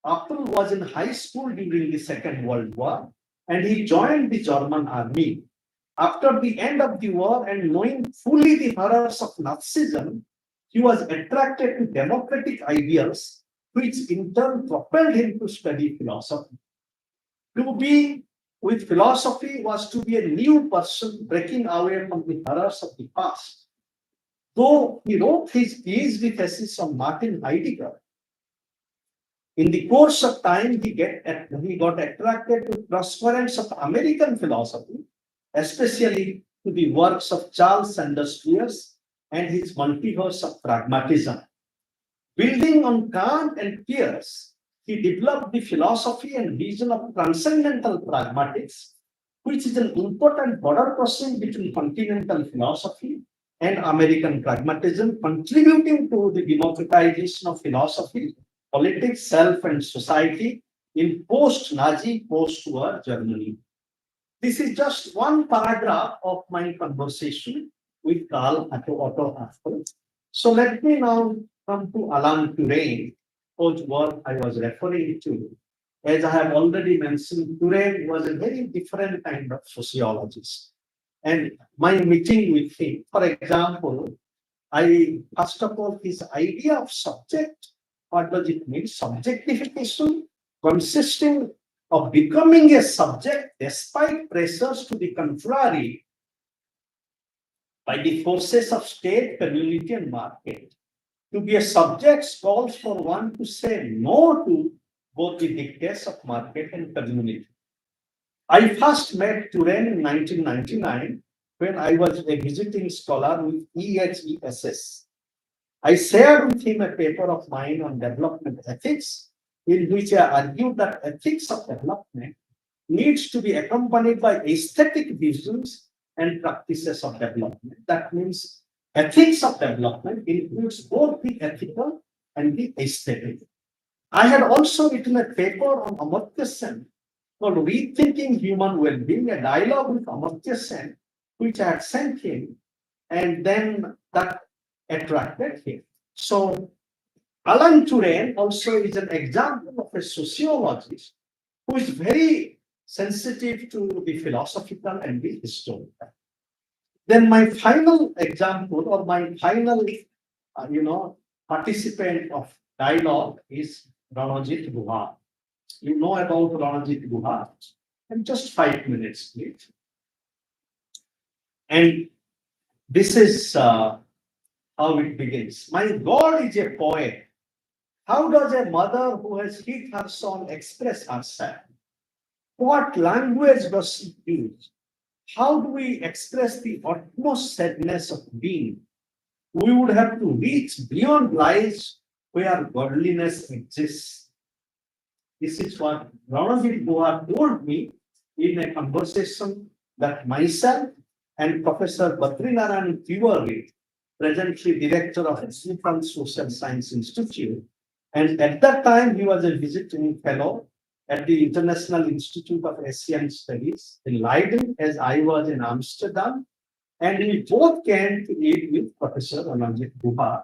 [SPEAKER 4] Apel was in high school during the Second World War, and he joined the German army. After the end of the war and knowing fully the horrors of Nazism, he was attracted to democratic ideals, which in turn propelled him to study philosophy. To be with philosophy was to be a new person breaking away from the horrors of the past. Though he wrote his PhD thesis on Martin Heidegger, in the course of time, he got attracted to cross-currents of American philosophy, especially to the works of Charles Sanders Peirce and his multiverse of pragmatism. Building on Kant and Peirce, he developed the philosophy and vision of transcendental pragmatics, which is an important border crossing between continental philosophy and American pragmatism, contributing to the democratization of philosophy, politics, self, and society in post-Nazi, post-war Germany. This is just one paragraph of my conversation with Karl Otto Apel. So let me now come to Alan Turing, whose work I was referring to. As I have already mentioned, Turing was a very different kind of sociologist. And my meeting with him, for example, first of all, his idea of subject, what does it mean? Subjectification consisting of becoming a subject despite pressures to the contrary by the forces of state, community, and market. To be a subject calls for one to say no to both the dictates of market and community. I first met Turing in 1999 when I was a visiting scholar with EHESS. I shared with him a paper of mine on development ethics, in which I argued that ethics of development needs to be accompanied by aesthetic visions and practices of development. That means ethics of development includes both the ethical and the aesthetic. I had also written a paper on Amartya Sen called Rethinking Human Well-being, a dialogue with Amartya Sen, which I had sent him, and then that attracted him. So Alan Turing also is an example of a sociologist who is very sensitive to the philosophical and the historical. Then my final example, or my final, participant of dialogue is Ranajit Guha. You know about Ranajit Guha. And just 5 minutes, please. And this is how it begins. My God is a poet. How does a mother who has hit her son express herself? What language does she use? How do we express the utmost sadness of being? We would have to reach beyond lies where godliness exists. This is what Ranajit Guha told me in a conversation that myself and Professor Badrinarayan Tiwari, presently director of the Central Social Science Institute, and at that time he was a visiting fellow at the International Institute of Asian Studies in Leiden, as I was in Amsterdam. And we both came to meet with Professor Ranajit Guha,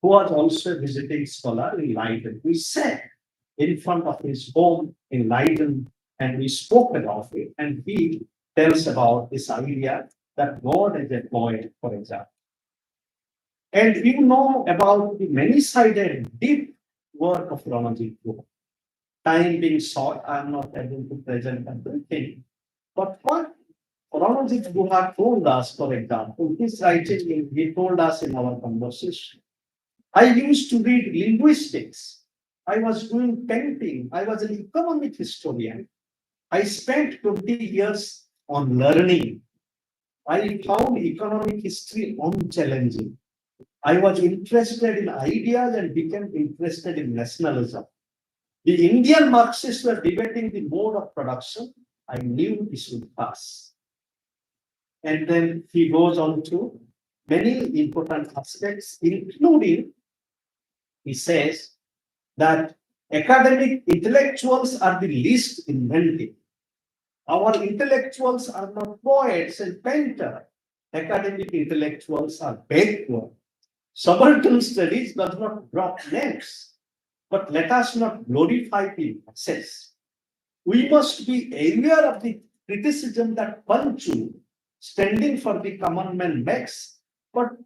[SPEAKER 4] who was also a visiting scholar in Leiden. We sat in front of his home in Leiden and we spoke about it. And he tells about this idea that God is a poet, for example. And you know about the many-sided, deep work of Ranajit Guha. Time being short, I am not able to present everything. But what Ranajit Guha told us, for example, his writing, he told us in our conversation. I used to read linguistics. I was doing painting. I was an economic historian. I spent 20 years on learning. I found economic history unchallenging. I was interested in ideas and became interested in nationalism. The Indian Marxists were debating the mode of production. I knew this would pass. And then he goes on to many important aspects, including, he says, that academic intellectuals are the least inventive. Our intellectuals are not poets and painters. Academic intellectuals are backward. Subaltern studies does not drop names, but let us not glorify the success. We must be aware of the criticism that Panchu, standing for the common man, makes, but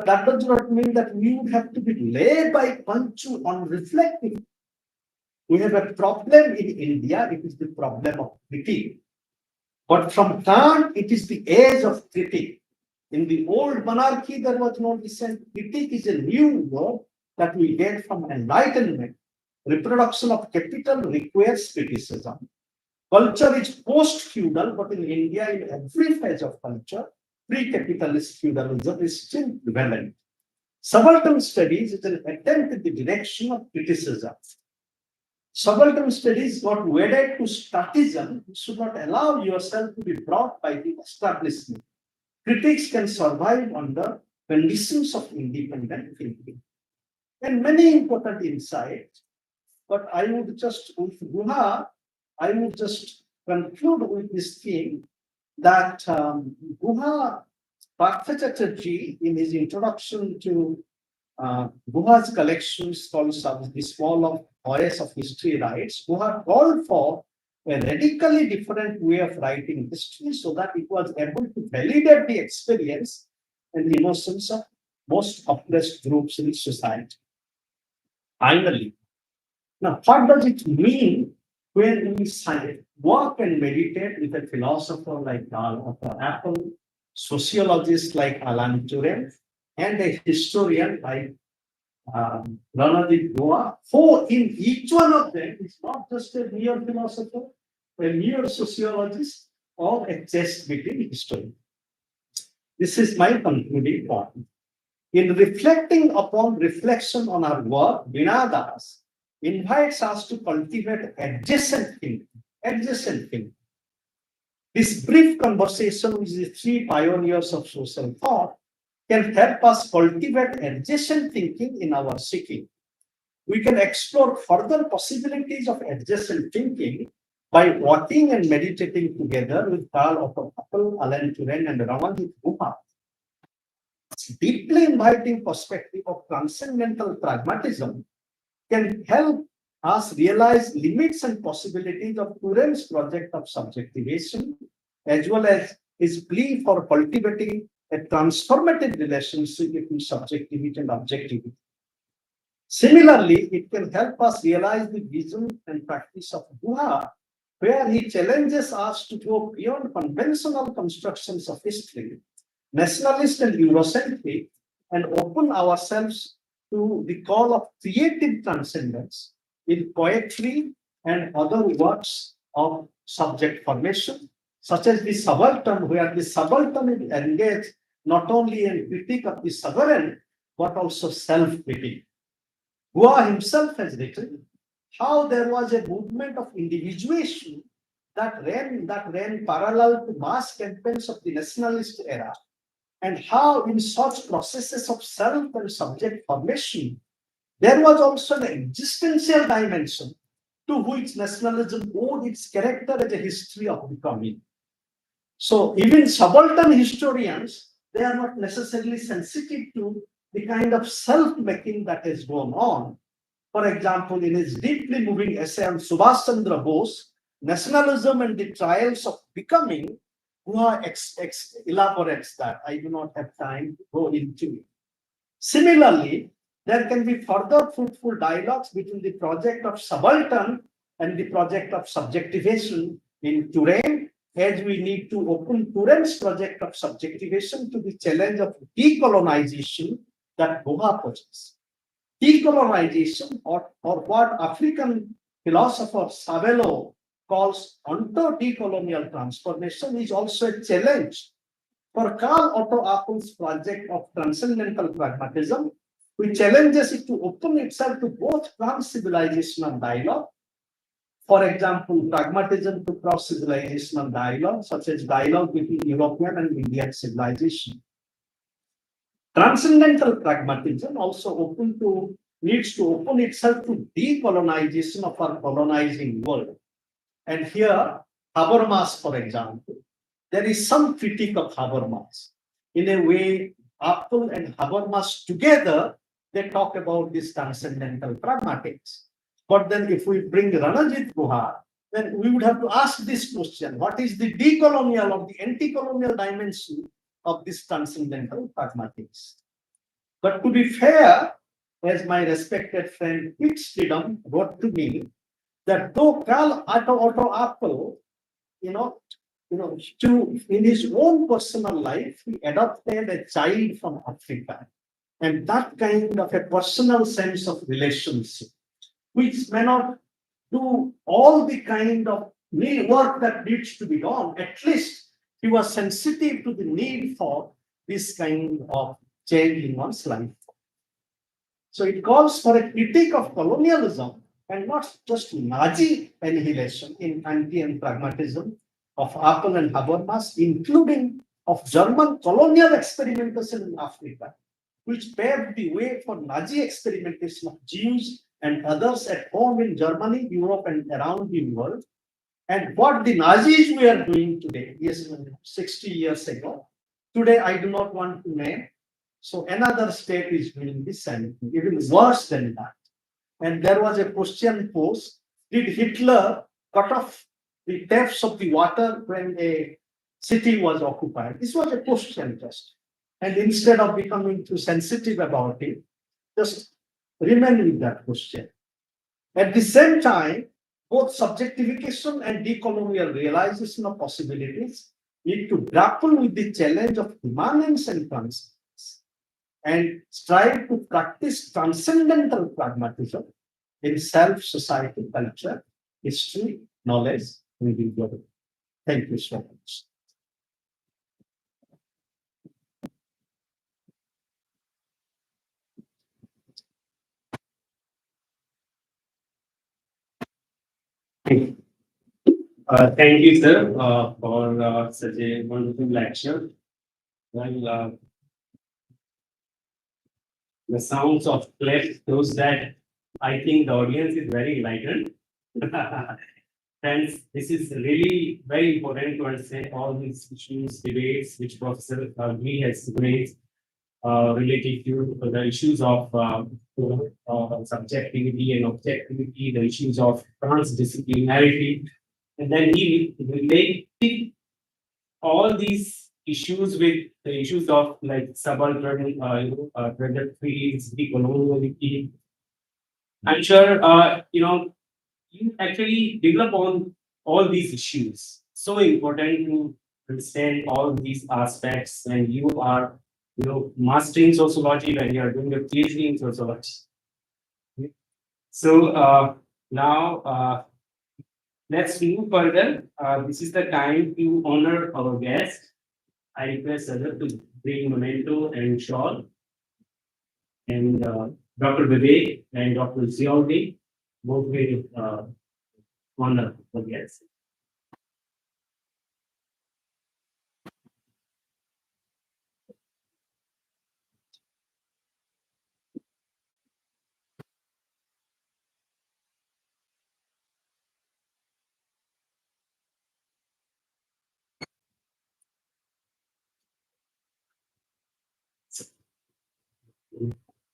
[SPEAKER 4] that does not mean that we would have to be led by Panchu on reflecting. We have a problem in India, it is the problem of critique. But from Kant, it is the age of critique. In the old monarchy, there was no dissent. Critique is a new word that we get from enlightenment. Reproduction of capital requires criticism. Culture is post-feudal, but in India, in every phase of culture, pre-capitalist feudalism is still prevalent. Subaltern studies is an attempt in the direction of criticism. Subaltern studies got wedded to statism. You should not allow yourself to be brought by the establishment. Critics can survive under conditions of independent thinking. And many important insights, but I would just, with Guha, I would just conclude with this theme that Guha, Partha Chatterjee, in his introduction to Guha's collections called The Small Voice of History, writes, Guha called for a radically different way of writing history so that it was able to validate the experience and the emotions of most oppressed groups in society. Finally, now what does it mean when we work and meditate with a philosopher like Apple, sociologist like Alan Turing, and a historian like Ranajit Guha, who in each one of them is not just a mere philosopher, a mere sociologist, or a chest-beating historian. This is my concluding point. In reflecting upon reflection on our work, Vinadas invites us to cultivate adjacent thinking. Adjacent thinking. This brief conversation with the three pioneers of social thought can help us cultivate adjacent thinking in our seeking. We can explore further possibilities of adjacent thinking by walking and meditating together with Karl Otto Appel, Alan Turing, and Ranajit Guha. Deeply inviting perspective of transcendental pragmatism can help us realize limits and possibilities of Turing's project of subjectivation, as well as his plea for cultivating a transformative relationship between subjectivity and objectivity. Similarly, it can help us realize the vision and practice of Guha, where he challenges us to go beyond conventional constructions of history, nationalist and Eurocentric, and open ourselves to the call of creative transcendence in poetry and other works of subject formation, such as the subaltern, where the subaltern is engaged not only in critique of the sovereign, but also self-critique. Guha himself has written how there was a movement of individuation that ran parallel to mass campaigns of the nationalist era, and how in such processes of self and subject formation, there was also an existential dimension to which nationalism owed its character as a history of becoming. So even subaltern historians, they are not necessarily sensitive to the kind of self-making that is going on. For example, in his deeply moving essay on Subhash Chandra Bose, Nationalism and the Trials of Becoming, Guha elaborates that. I do not have time to go into it. Similarly, there can be further fruitful dialogues between the project of subaltern and the project of subjectivation in Turin, as we need to open Turin's project of subjectivation to the challenge of decolonization that Guha poses. Decolonization, or what African philosopher Sabelo calls onto-decolonial transformation, is also a challenge for Karl Otto Appel's project of transcendental pragmatism, which challenges it to open itself to both trans-civilizational dialogue. For example, pragmatism to cross-civilizational dialogue, such as dialogue between European and Indian civilization. Transcendental pragmatism also needs to open itself to decolonization of our colonizing world. And here, Habermas, for example, there is some critique of Habermas. In a way, Appel and Habermas together, they talk about this transcendental pragmatics. But then if we bring Ranajit Guha, then we would have to ask this question: what is the decolonial or the anti-colonial dimension of this transcendental pragmatics? But to be fair, as my respected friend Fitzstridham wrote to me, that though Karl Otto Appel, in his own personal life, he adopted a child from Africa, and that kind of a personal sense of relationship, which may not do all the kind of work that needs to be done. At least he was sensitive to the need for this kind of change in one's life. So it calls for a critique of colonialism and not just Nazi annihilation in Kantian pragmatism of Appel and Habermas, including of German colonial experimentation in Africa, which paved the way for Nazi experimentation of Jews and others at home in Germany, Europe, and around the world. And what the Nazis were doing today, yes, 60 years ago, today I do not want to name. So another state is doing this and even worse than that. And there was a question posed: did Hitler cut off the taps of the water when a city was occupied? This was a question just. And instead of becoming too sensitive about it, just remain with that question. At the same time, both subjectification and decolonial realization of possibilities need to grapple with the challenge of immanence and transcendence and strive to practice transcendental pragmatism in self, society, culture, history, knowledge, and the global. Thank you so much.
[SPEAKER 1] Thank you, sir, for such a wonderful lecture. Well, the sounds of claps shows that I think the audience is very enlightened. Hence, this is really very important to understand all these issues, debates, which Professor Lee has raised related to the issues of subjectivity and objectivity, the issues of transdisciplinarity. And then he related all these issues with the issues of like subaltern, trajectories, decoloniality. I'm sure, you actually develop on all these issues. So important to understand all these aspects when you are, mastering sociology, when you are doing your PhD in sociology. So now let's move further. This is the time to honor our guest. I request Sajad to bring memento and shawl, and Dr. Vivek and Dr. Ziaudi both will honor the guest.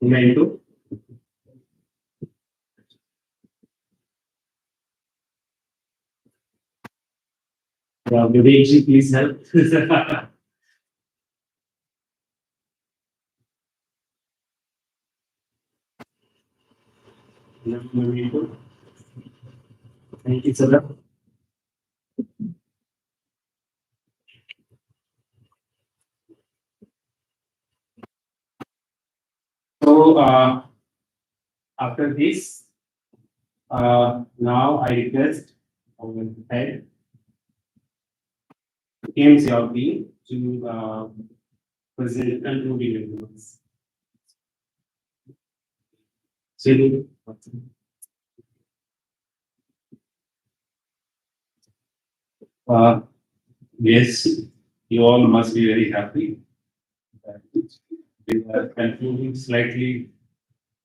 [SPEAKER 1] Memento. Vivek, please help. Memento. Thank you, sir. So, after this, now I request our head, KMCRB, to present concluding remarks. So, yes, you all must be very happy that we are concluding slightly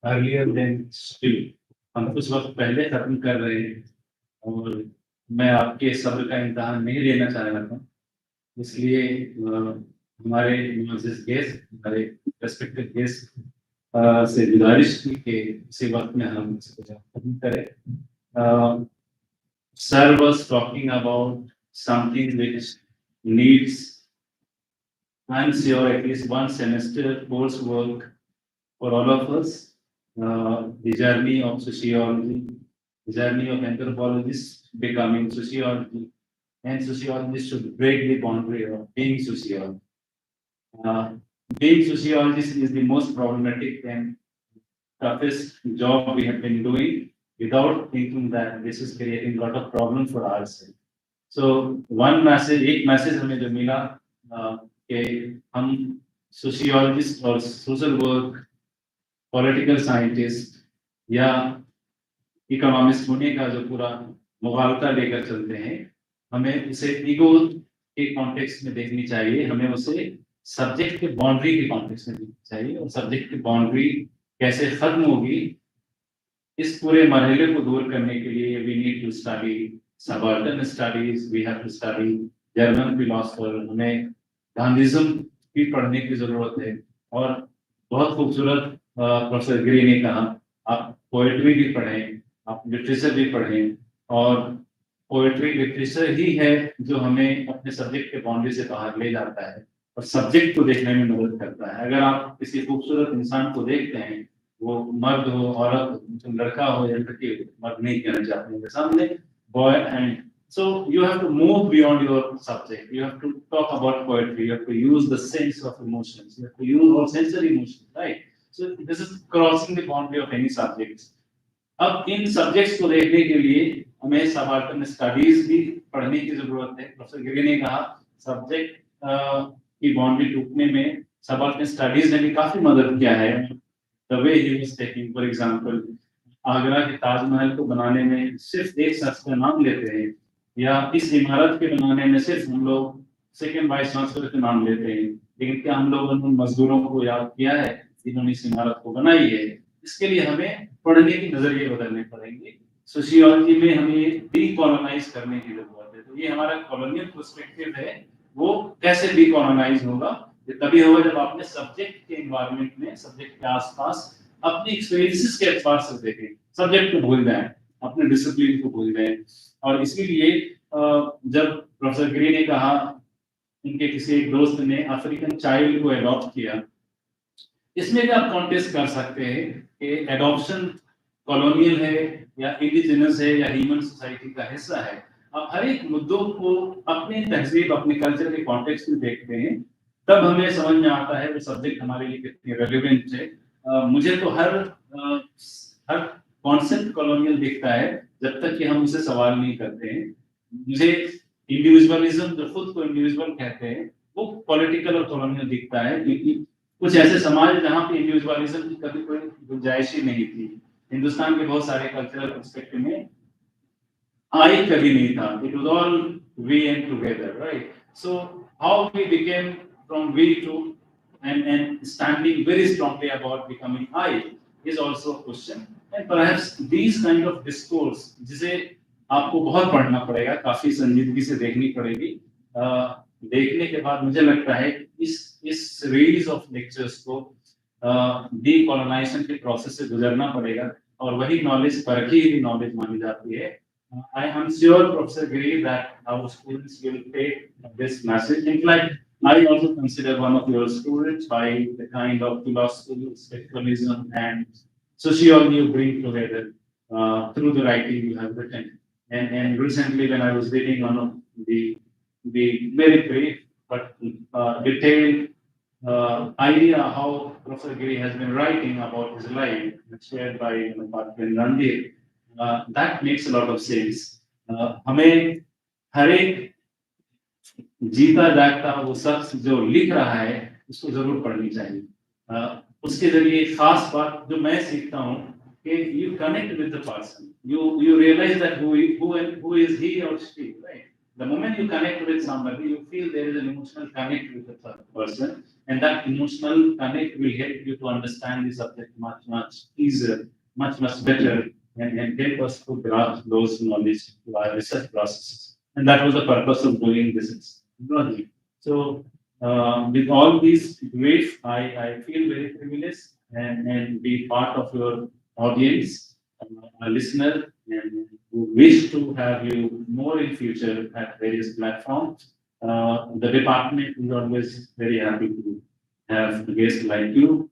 [SPEAKER 1] earlier than still. हम कुछ वक्त पहले खत्म कर रहे हैं और मैं आपके सब्र का इम्तिहान नहीं लेना चाह रहा था, इसलिए हमारे गेस्ट, हमारे रेस्पेक्टेड गेस्ट से गुजारिश की कि इसी वक्त में हम इसको खत्म करें. Sir was talking about something which needs, I'm sure, at least one semester coursework for all of us. The journey of sociology, the journey of anthropologists becoming sociology, and sociologists should break the boundary of being sociologist. Being sociologist is the most problematic and toughest job we have been doing without thinking that this is creating a lot of problem for ourselves. So one message, एक message हमें जो मिला कि हम sociologist और social work, political scientist या economist होने का जो पूरा मुगालता लेकर चलते हैं, हमें उसे ईगो के कॉन्टेक्स्ट में देखनी चाहिए, हमें उसे सब्जेक्ट के बाउंड्री के कॉन्टेक्स्ट में देखनी चाहिए और सब्जेक्ट की बाउंड्री कैसे खत्म होगी, इस पूरे मरहले को दूर करने के लिए we need to study subaltern studies, we have to study German philosopher, हमें गांधीज्म भी पढ़ने की जरूरत है. और बहुत खूबसूरत प्रोफेसर गिरी ने कहा, आप पोएट्री भी पढ़ें, आप लिटरेचर भी पढ़ें, और पोएट्री लिटरेचर ही है जो हमें अपने सब्जेक्ट के बाउंड्री से बाहर ले जाता है और सब्जेक्ट को देखने में मदद करता है. अगर आप किसी खूबसूरत इंसान को देखते हैं, वो मर्द हो, औरत, लड़का हो या लड़की हो, मर्द नहीं कहना चाहते हैं सामने, boy, and so you have to move beyond your subject. You have to talk about poetry. You have to use the sense of emotions. You have to use all sensory emotions, right? So this is crossing the boundary of any subjects. अब इन subjects को देखने के लिए हमें subaltern studies भी पढ़ने की जरूरत है. प्रोफेसर गिरी ने कहा सब्जेक्ट की बाउंड्री टूटने में सबाल्टर्न स्टडीज ने भी काफी मदद किया है. The way he was taking, for example, Agra के ताजमहल को बनाने में सिर्फ एक शख्स का नाम लेते हैं, या इस इमारत के बनाने में सिर्फ हम लोग सेकंड वाइस चांसलर का नाम लेते हैं, लेकिन क्या हम लोगों ने उन मजदूरों को याद किया है जिन्होंने इस इमारत को बनाई है? इसके लिए हमें पढ़ने की नजरिए बदलने पड़ेंगे. सोशियोलॉजी में हमें डीकॉलोनाइज करने की जरूरत है. तो ये हमारा कॉलोनियल पर्सपेक्टिव है, वो कैसे डीकॉलोनाइज होगा? ये तभी होगा जब आपने सब्जेक्ट के एनवायरनमेंट में, सब्जेक्ट के आसपास अपनी एक्सपीरियंसेस के एतबार से देखें. सब्जेक्ट को भूल जाएं, अपने डिसिप्लिन को भूल जाएं. और इसीलिए जब प्रोफेसर गिरी ने कहा उनके किसी एक दोस्त ने अफ्रीकन चाइल्ड को अडॉप्ट किया, इसमें भी आप कॉन्टेस्ट कर सकते हैं कि एडॉप्शन कॉलोनियल है या इंडिजिनस है या ह्यूमन सोसाइटी का हिस्सा है. आप हर एक मुद्दों को अपने तहजीब, अपने कल्चर के कॉन्टेक्स्ट में देखते हैं, तब हमें समझ में आता है वो सब्जेक्ट हमारे लिए कितनी रेलेवेंट है. मुझे तो हर कॉन्सेप्ट कॉलोनियल दिखता है जब तक कि हम उसे सवाल नहीं करते हैं. मुझे इंडिविजुअलिज्म, जो खुद को इंडिविजुअल कहते हैं, वो पॉलिटिकल और कॉलोनियल दिखता है, क्योंकि कुछ ऐसे समाज जहाँ पे इंडिविजुअलिज्म की कभी कोई गुंजाइश ही नहीं थी. हिंदुस्तान के बहुत सारे कल्चरल पर्सपेक्टिव में आई कभी नहीं था. It was all we and together, right? So how we became from we to and standing very strongly about becoming I is also a question. And perhaps these kind of discourse, जिसे आपको बहुत पढ़ना पड़ेगा, काफी संजीदगी से देखनी पड़ेगी. देखने के बाद मुझे लगता है इस सीरीज ऑफ लेक्चर्स को
[SPEAKER 2] डीकोलोनाइजेशन के प्रोसेस से गुजरना पड़ेगा और वही नॉलेज परखी हुई नॉलेज मानी जाती है. I am sure Professor Giri that our students will take this message. In fact, I also consider one of your students by the kind of philosophy, spiritualism, and sociology you bring together through the writing you have written. And recently, when I was reading one of the very brief but detailed idea how Professor Giri has been writing about his life, shared by Patrin Randir, that makes a lot of sense. हमें हर एक जीता जागता वो शख्स जो लिख रहा है उसको जरूर पढ़नी चाहिए. उसके जरिए एक खास बात जो मैं सीखता हूँ कि you connect with the person, you realize that who is he or she, right? The moment you connect with somebody, you feel there is an emotional connect with the third person, and that emotional connect will help you to understand the subject much easier, much better, and help us to grasp those knowledge to our research processes. And that was the purpose of doing this technology. So, with all these grief, I feel very privileged and be part of your audience, a listener, and who wish to have you more in future at various platforms. The department is always very happy to have a guest like you.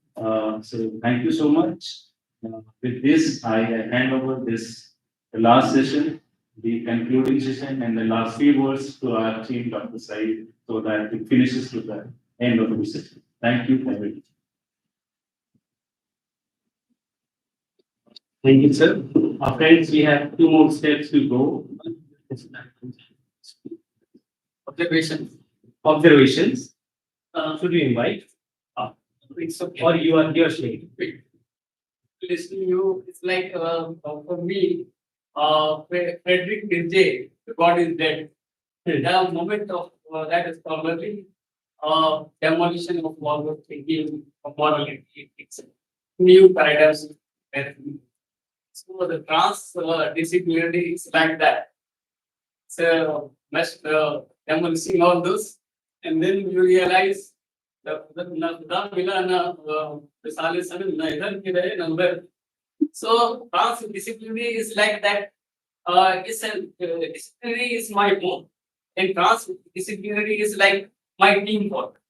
[SPEAKER 2] So thank you so much. With this, I hand over this the last session, the concluding session, and the last few words to our team, Dr. Said, so that it finishes to the end of the session. Thank you, everybody.
[SPEAKER 1] Thank you, sir. Friends, we have 2 more steps to go. Observations. Observations. Should we invite? Or you are sharing?
[SPEAKER 5] Listening you, it's like for me, Frederick Nietzsche, God is dead. The moment of that is probably demolition of moral thinking, of morality. It's new paradigms. So the transdisciplinary is like that. So demolishing all those, and then you realize so transdisciplinary is like that. Disciplinary is my own, and transdisciplinary is like my teamwork.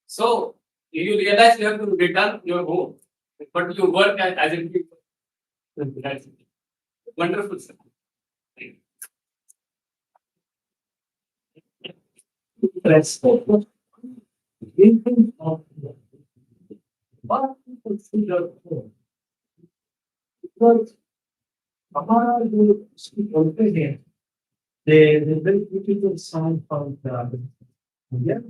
[SPEAKER 5] So you realize you have to return your home, but you work as a team. That's wonderful, sir.
[SPEAKER 4] Thinking of what people see your home. Because हमारा जो उसकी बोलते हैं the very beautiful song from the there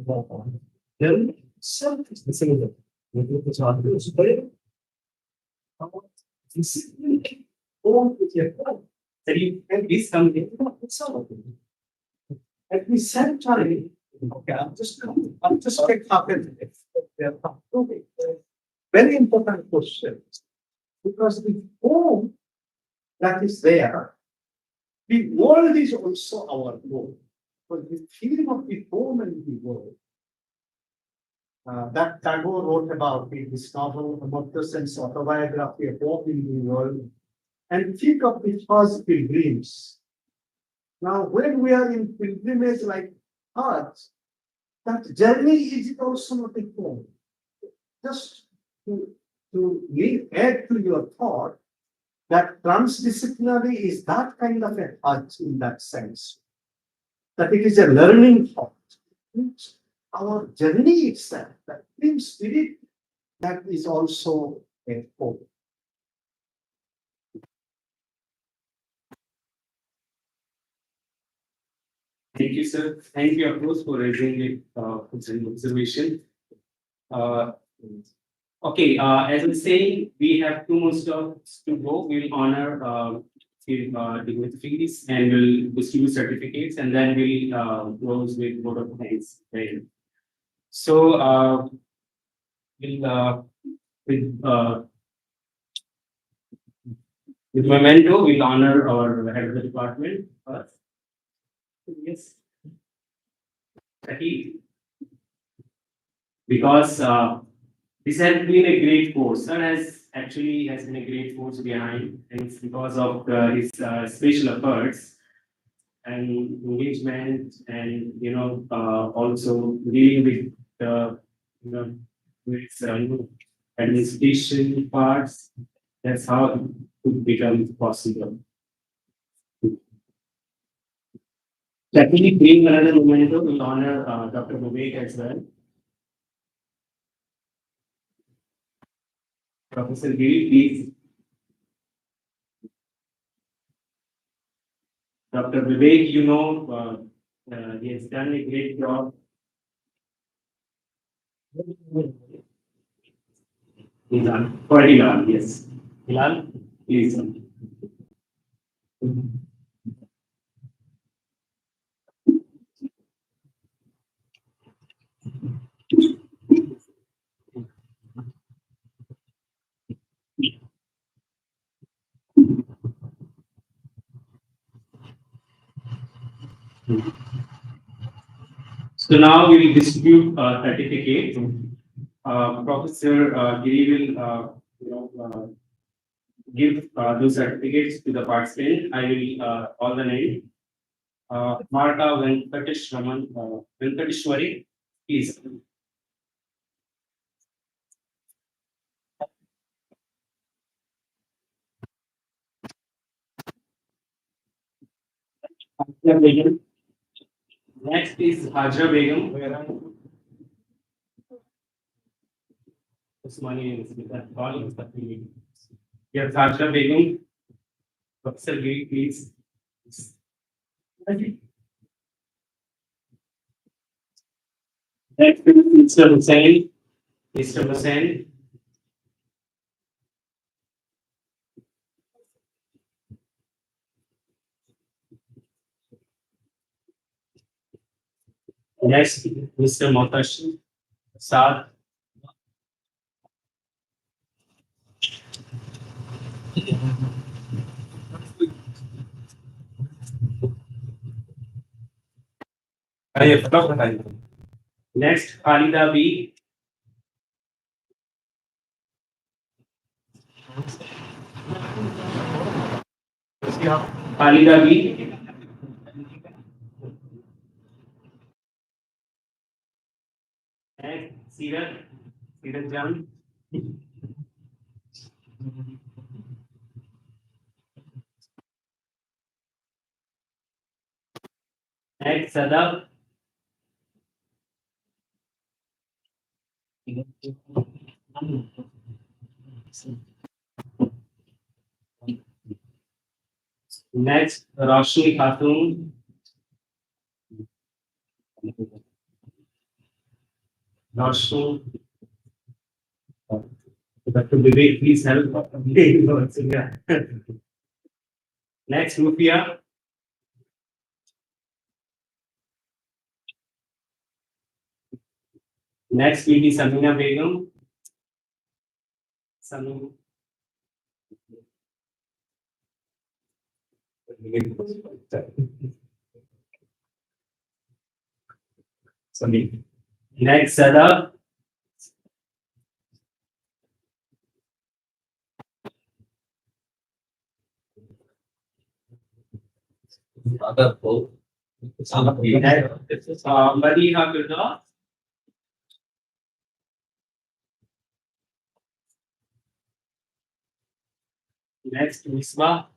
[SPEAKER 4] self is the same which are those very discipline on with your home that you can be something itself. At the same time, okay, I'm just get happen. Very important question because the home that is there, the world is also our home. But the feeling of the home and the world that Tagore wrote about in his novel, Amartya autobiography, A Home in the World, and think of the first pilgrims. Now, when we are in pilgrimage like us, that journey is also not a home. Just to add to your thought, that transdisciplinary is that kind of a touch in that sense, that it is a learning thought. Our journey itself, that team spirit, that is also a home.
[SPEAKER 1] Thank you, sir. Thank you, of course, for raising it. It's an observation. Okay, as I was saying, we have 2 more stops to go. We'll honor dignitaries and we'll distribute certificates, and then we'll close with vote of thanks. Right. So with memento, we'll honor our head of the department first. Yes. Because This has been a great force. Sir has been a great force behind, and it's because of his special efforts and engagement, and also dealing with the with administration parts. That's how it could become possible. Let me bring another memento in honor Dr. Vivek as well. Professor Giri, please. Dr. Vivek, he has done a great job. Hilal, for Hilal, yes. Hilal, please. So now we will distribute certificate. Professor Giri will give those certificates to the participant. I will call the name. Marta Venkateshwari, please. Hajra Begum. Next is Hajra Begum. Usmani Institute. Yes, Hajra Begum. Professor Giri, please. Next is Mr. Hussain. Mr. Hussain. Next, Mr. Motashi. Saad. Next, Khalida B. Khalida B. Next, Sirat Jan. Next, Sadaf. Next, Roshni Khatun. Roshni. Dr. Vivek, please help. Next, Rufia. Next will be Samina Begum. Samina. Next, Sadaf. Next, Madiha Gurda. Next, Misbah.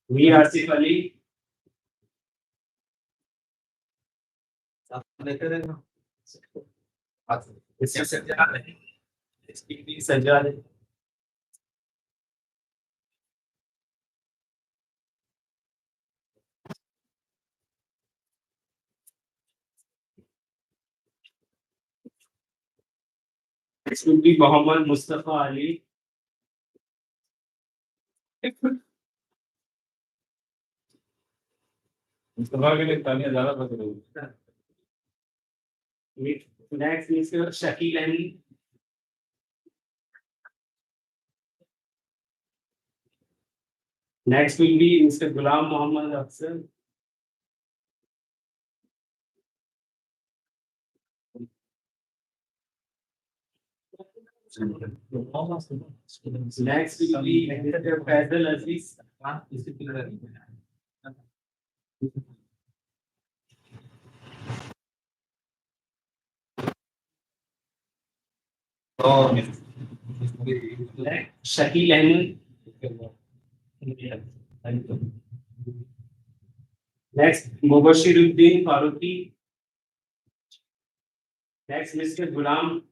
[SPEAKER 1] We are Asif Ali. Mr. Sajjad. SPP Sajjad. Next will be Muhammad Mustafa Ali. Next is Shakil Ali. Next will be Mr. Ghulam Mohammed Afzal. Next will be Mr. Faisal Aziz. Next, Shakil Ahmed. Next, Mubashiruddin Faruqi. Next, Mr. Ghulam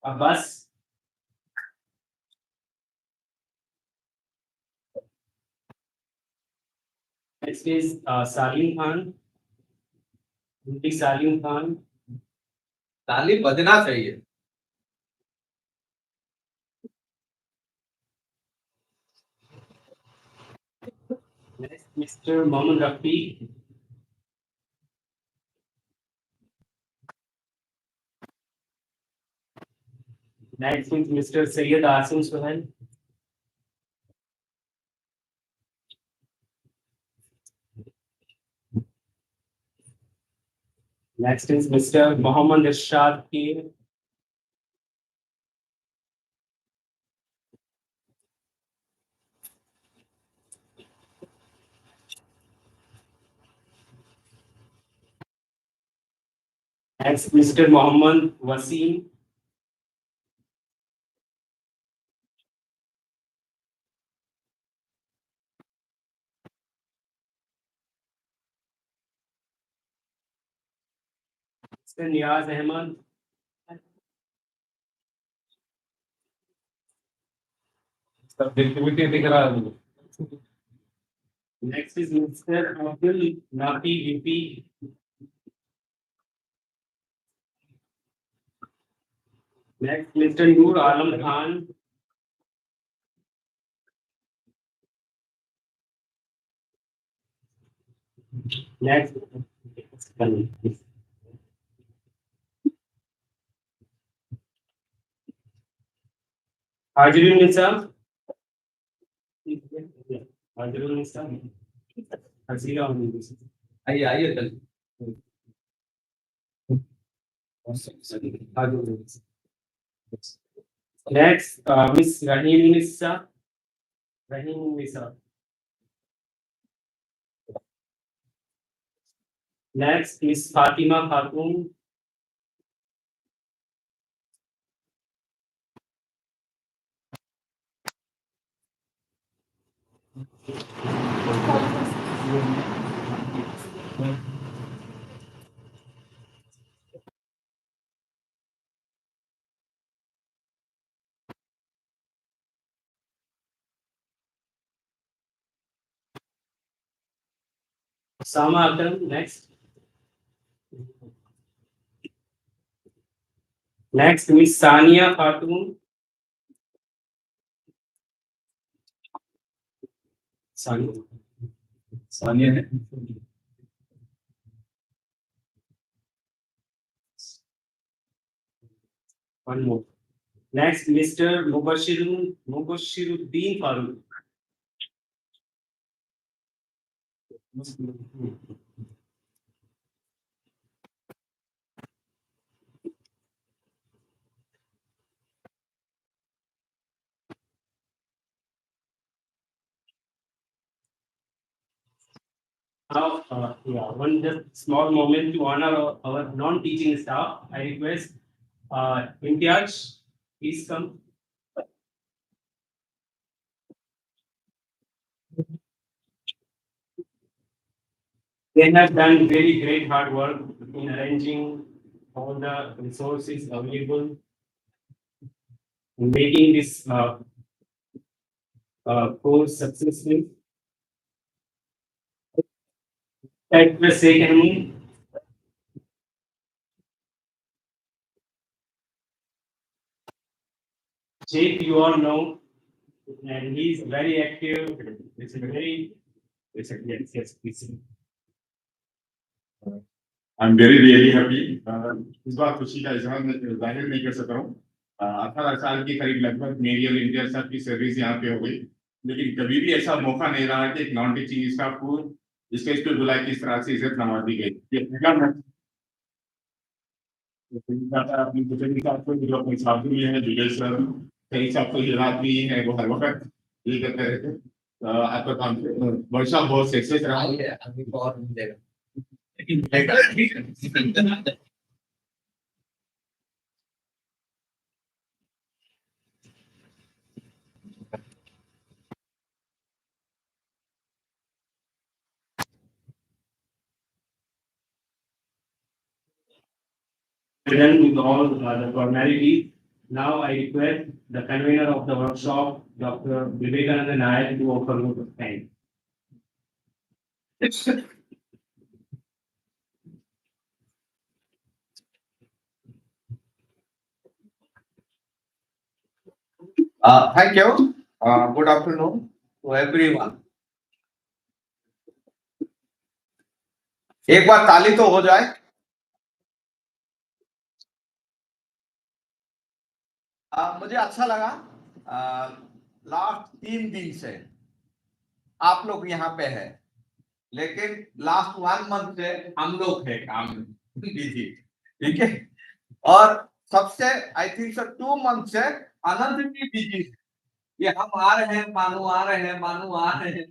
[SPEAKER 1] Abbas. Next is Salim Khan. Salim Khan.
[SPEAKER 5] ताली बजना चाहिए.
[SPEAKER 1] Next, Mr. Mohammed Rafi. Next is Mr. Syed Asim Suhail. Next is Mr. Mohammed Irshad Kir. Next, Mr. Mohammed Wasim. Mr. Niyaz Ahmed.
[SPEAKER 2] Subjectivity दिख रहा है.
[SPEAKER 1] Next is Mr. Abdul Nafi VP. Next, Mr. Noor Alam Khan. Next, Hajrul Nisa. Hajrul Nisa. Hazira Nisa.
[SPEAKER 5] आइए आइए चल.
[SPEAKER 1] Next, Miss Rahim Nisa. Rahim Nisa. Next, Miss Fatima Khatun. Sama Akram, next. Next, Miss Sania Khatun. Sania.
[SPEAKER 2] Sania है.
[SPEAKER 1] One more. Next, Mr. Mubashiruddin Farooq. Now, one just small moment to honor our non-teaching staff. I request Imtiaz, please come. They have done very great hard work in arranging all the resources available, in making this course successful. At the second, Jake, you all know, and he's very active. It's a very, yes, please.
[SPEAKER 6] I'm very really happy. इस बार खुशी का इजहार जाहिर नहीं कर सकता हूँ. 18 साल की करीब लगभग मेरी और इंडिया साहब की सर्विस यहाँ पे हो गई. लेकिन कभी भी ऐसा मौका नहीं रहा कि एक नॉन टीचिंग स्टाफ को स्टेज पे बुला के इस तरह से इज्जत नवाजी गई। ये पहला मौका अपनी पुतली साहब को जो अपने साथी में है विजय सर, कई साहब को जो आदमी है वो हर वक्त ये करते रहते। आपका काम वर्षा बहुत सक्सेस रहा है।
[SPEAKER 5] अभी और मिलेगा लेकिन मिलेगा।
[SPEAKER 1] Done with all the formalities. Now I request the convener of the workshop, Dr. Vivekananda Nayak, to offer vote of thanks.
[SPEAKER 7] Thank you. Good afternoon to everyone. एक बार ताली तो हो जाए। मुझे अच्छा लगा लास्ट 3 दिन से आप लोग यहाँ पे है, लेकिन लास्ट 1 मंथ से हम लोग है काम में बिजी, ठीक है। और सबसे आई थिंक सर 2 मंथ से आनंद भी बिजी है। ये हम आ रहे हैं, मानू आ रहे हैं, मानू आ रहे हैं,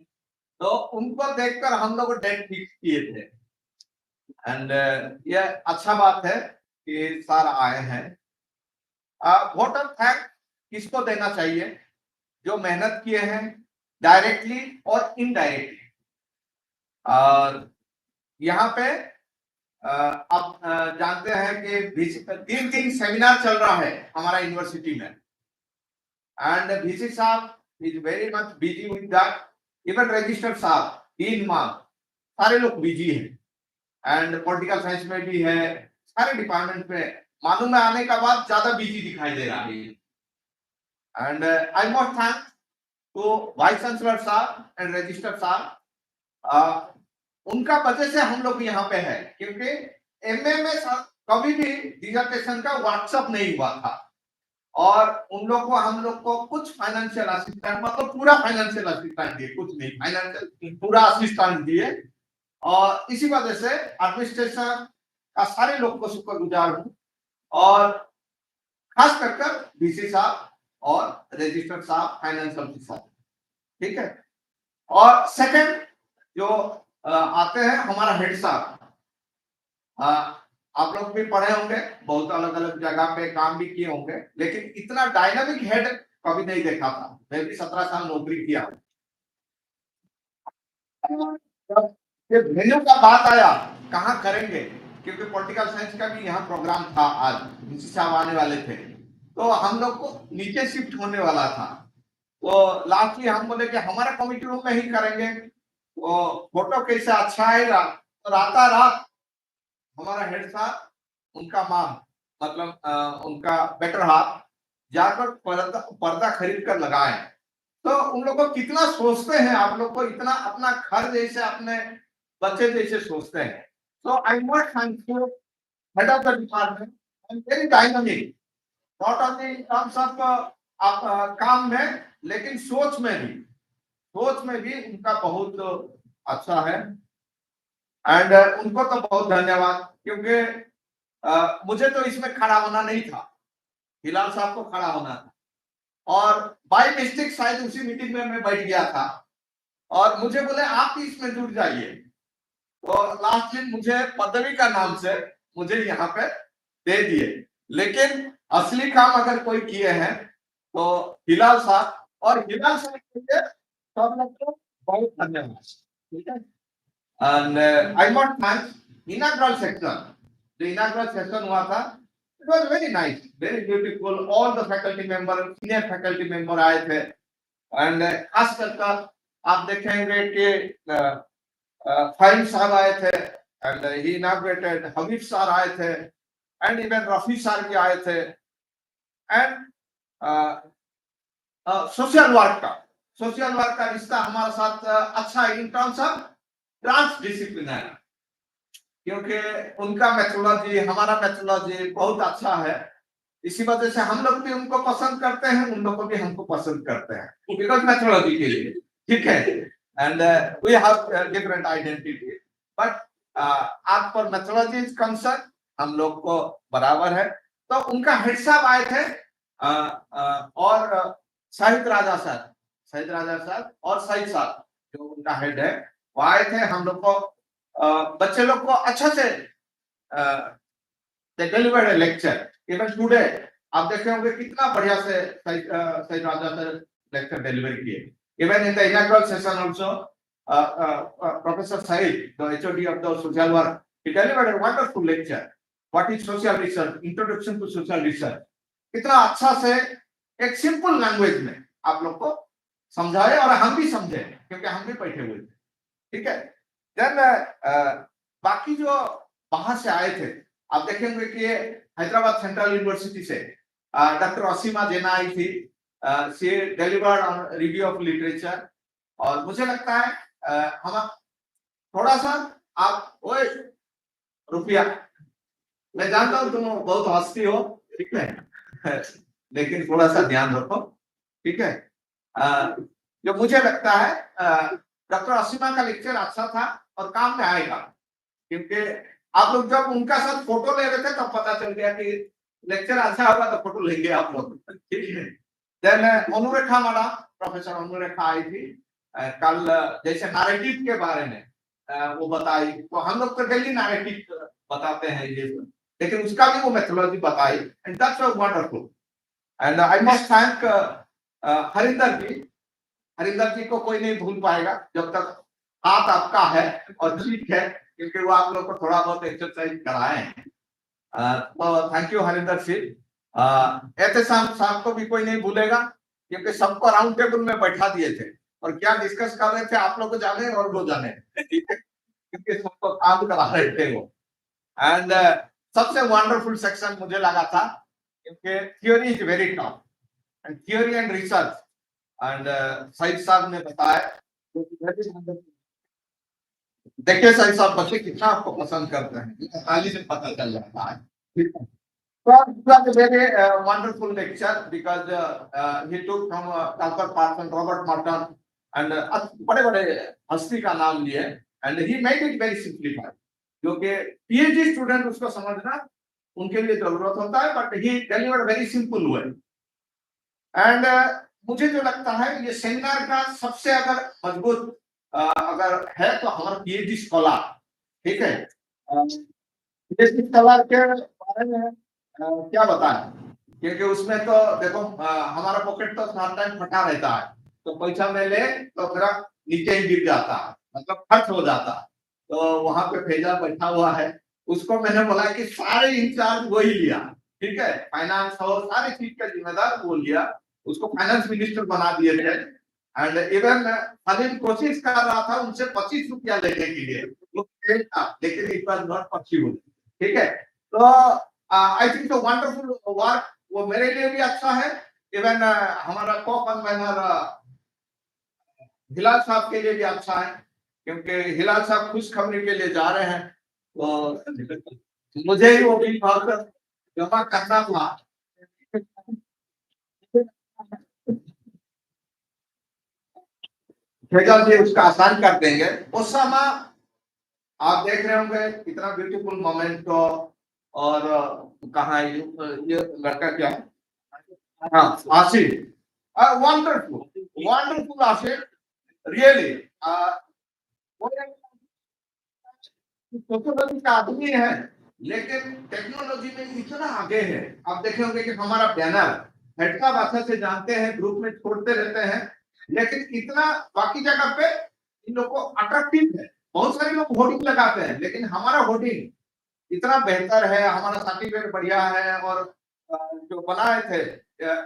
[SPEAKER 7] तो उनको देखकर हम लोग डेट फिक्स किए थे। एंड ये अच्छा बात है कि सर आए हैं। वोट ऑफ थैंक किसको देना चाहिए? जो मेहनत किए हैं डायरेक्टली और इनडायरेक्टली। और यहाँ पे आप जानते हैं कि 3 दिन सेमिनार चल रहा है हमारा यूनिवर्सिटी में, एंड VC साहब is very much busy with that. Even register साहब, डीन मैम, सारे लोग बिजी हैं, एंड पॉलिटिकल साइंस में भी है, सारे डिपार्टमेंट में मालूम में आने का बाद ज्यादा बिजी दिखाई दे रहा है। And I must thank to vice chancellor साहब एंड रजिस्टर साहब। उनका वजह से हम लोग यहाँ पे है, क्योंकि एमए में कभी भी डिसर्टेशन का व्हाट्सएप नहीं हुआ था, और उन लोग को हम लोग को कुछ फाइनेंशियल असिस्टेंट, मतलब पूरा फाइनेंशियल असिस्टेंट दिए, कुछ नहीं फाइनेंशियल, पूरा असिस्टेंट दिए। और इसी वजह से एडमिनिस्ट्रेशन का सारे लोग को शुक्रगुजार हूँ, और खास कर VC साहब और रजिस्टर साहब, फाइनेंस ऑफिसर, ठीक है। और सेकंड जो आते हैं हमारा हेड साहब, आप लोग भी पढ़े होंगे, बहुत अलग अलग जगह पे काम भी किए होंगे, लेकिन इतना डायनामिक हेड कभी नहीं देखा था। मैं भी 17 साल नौकरी किया। जब ये वेन्यू का बात आया कहाँ करेंगे, क्योंकि पॉलिटिकल साइंस का भी यहाँ प्रोग्राम था, आज VC साहब आने वाले थे, तो हम लोग को नीचे शिफ्ट होने वाला था। तो लास्टली हम बोले कि हमारा कमिटी रूम में ही करेंगे, तो फोटो कैसे अच्छा आएगा। तो रात हमारा हेड साहब, उनका माम, मतलब उनका बेटर हाथ जाकर पर्दा खरीद कर लगाए। तो उन लोग को कितना सोचते हैं, आप लोग को इतना अपना घर जैसे, अपने बच्चे जैसे सोचते हैं। तो आई must thank you head of the department, and very dynamic, not only in terms of काम में, लेकिन सोच में भी उनका बहुत अच्छा है। एंड उनको तो बहुत धन्यवाद, क्योंकि मुझे तो इसमें खड़ा होना नहीं था, हिलाल साहब को खड़ा होना था, और बाय मिस्टेक शायद उसी मीटिंग में मैं बैठ गया था, और मुझे बोले आप भी इसमें जुड़ जाइए। तो लास्ट दिन मुझे पदवी का नाम से मुझे यहाँ पे दे दिए, लेकिन असली काम अगर कोई किए हैं तो हिलाल साहब, और हिलाल साहब के लिए सब लोग को बहुत धन्यवाद, ठीक है। And I must thank inaugural section, जो इनॉग्रल सेशन हुआ था, it was very nice, very beautiful. All the faculty member, senior faculty member आए थे, एंड खास कर आप देखेंगे कि फाइम साहब आए थे, and he inaugurated, Habib sir आए थे, एंड इवन रफी सर भी आए थे। एंड सोशल वर्क का रिश्ता हमारे साथ अच्छा है, in terms of transdisciplinary, क्योंकि उनका मेथोडोलॉजी, हमारा मेथोडोलॉजी बहुत अच्छा है। इसी वजह से हम लोग भी उनको पसंद करते हैं, उन लोग भी हमको पसंद करते हैं बिकॉज मेथोडोलॉजी के लिए, ठीक है। And we have different identity, but आज पर मेथोडोलॉजी इज कंसर्न हम लोग को बराबर है। तो उनका हेड साहब आए थे और साहित्य राजा सर और साहिद साहब जो उनका हेड है वो आए थे। हम लोग को बच्चे लोग को अच्छा से they delivered a lecture. Even today, आप देख रहे होंगे कितना बढ़िया से सही राजा सर लेक्चर डिलीवर किए। Even in the inaugural session also, Professor Said, the HOD of the social work, he delivered a wonderful lecture. What is social research? Introduction to social research. कितना अच्छा से एक सिंपल लैंग्वेज में आप लोग को समझाए और हम भी समझे क्योंकि हम भी बैठे हुए थे, ठीक है। देन बाकी जो बाहर से आए थे आप देखेंगे कि हैदराबाद सेंट्रल यूनिवर्सिटी से डॉक्टर असीमा जेना आई थी। She delivered on review of literature. और मुझे लगता है हम थोड़ा सा आप ओए रुपया, मैं जानता हूँ तुम बहुत हंसती हो, ठीक है लेकिन थोड़ा सा ध्यान रखो, ठीक है। जो मुझे लगता है डॉक्टर असीमा का लेक्चर अच्छा था और काम में आएगा क्योंकि आप लोग जब उनका साथ फोटो ले रहे थे तब पता चल गया कि लेक्चर अच्छा होगा तो फोटो लेंगे आप लोग, ठीक है। देन अनुरेखा मैडम, प्रोफेसर अनुरेखा आई थी कल, जैसे नैरेटिव के बारे में वो बताई। तो हम लोग तो डेली नैरेटिव बताते हैं ये, लेकिन उसका भी वो मेथोडोलॉजी बताई and that's wonderful. And I must thank Harinder ji को कोई नहीं भूल पाएगा जब तक हाथ आपका है और ठीक है, क्योंकि वो आप लोग को थोड़ा बहुत एक्सरसाइज कराए हैं। तो थैंक यू हरिंदर सिंह। एहतसाम साहब को भी कोई नहीं भूलेगा क्योंकि सबको राउंड टेबल में बैठा दिए थे और क्या डिस्कस कर रहे थे आप लोग जाने और वो जाने, ठीक है, क्योंकि सबको काम करा रहे थे वो। एंड सबसे वंडरफुल सेक्शन मुझे लगा था क्योंकि theory is very tough and theory and research and Shahid साहब ने बताया। देखिए साहिद साहब बच्चे कितना आपको पसंद करते हैं, ताली से पता चल जाता है, ठीक है। So it was a very wonderful lecture because he took from Calper Parson, Robert Merton, and बड़े-बड़े हस्ती का नाम लिए and he made it very simplified. जो कि PhD स्टूडेंट उसको समझना उनके लिए जरूरत होता है, but he delivered very simple way. And मुझे जो लगता है ये सेमिनार का सबसे अगर मजबूत अगर है तो हमारा PhD स्कॉलर, ठीक है। PhD स्कॉलर के बारे में क्या बताएं, क्योंकि उसमें तो देखो हमारा पॉकेट तो हर टाइम फटा रहता है, तो पैसा में ले तो मेरा नीचे ही गिर जाता है, मतलब खर्च हो जाता है। तो वहां पे भेजा बैठा हुआ है, उसको मैंने बोला कि सारे इंचार्ज वही लिया, ठीक है, फाइनेंस हो सारी चीज का जिम्मेदार वो लिया, उसको फाइनेंस मिनिस्टर बना दिए थे। एंड इवन सलीम कोशिश कर रहा था उनसे 25 रुपया लेने के लिए, लेकिन इट वाज नॉट पॉसिबल, ठीक है। तो I think the wonderful work वो मेरे लिए भी अच्छा है, इवन हमारा को कन्वेनर हिलाल साहब के लिए भी अच्छा है क्योंकि हिलाल साहब खुशखबरी के लिए जा रहे हैं, तो मुझे ही वो बिल भाग जमा करना था। फैजल जी उसका आसान कर देंगे। उस समय आप देख रहे होंगे कितना ब्यूटीफुल मोमेंट को, और कहाँ ये लड़का क्या है, हाँ Asif, wonderful Asif, really technology का आदमी है लेकिन टेक्नोलॉजी में इतना आगे है। आप देखे होंगे कि हमारा बैनर हेड का भाषा से जानते हैं, ग्रुप में छोड़ते रहते हैं, लेकिन इतना बाकी जगह पे इन लोग को अट्रैक्टिव है। बहुत सारे लोग होर्डिंग लगाते हैं लेकिन हमारा होर्डिंग इतना बेहतर है, हमारा सर्टिफिकेट बढ़िया है। और जो बनाए थे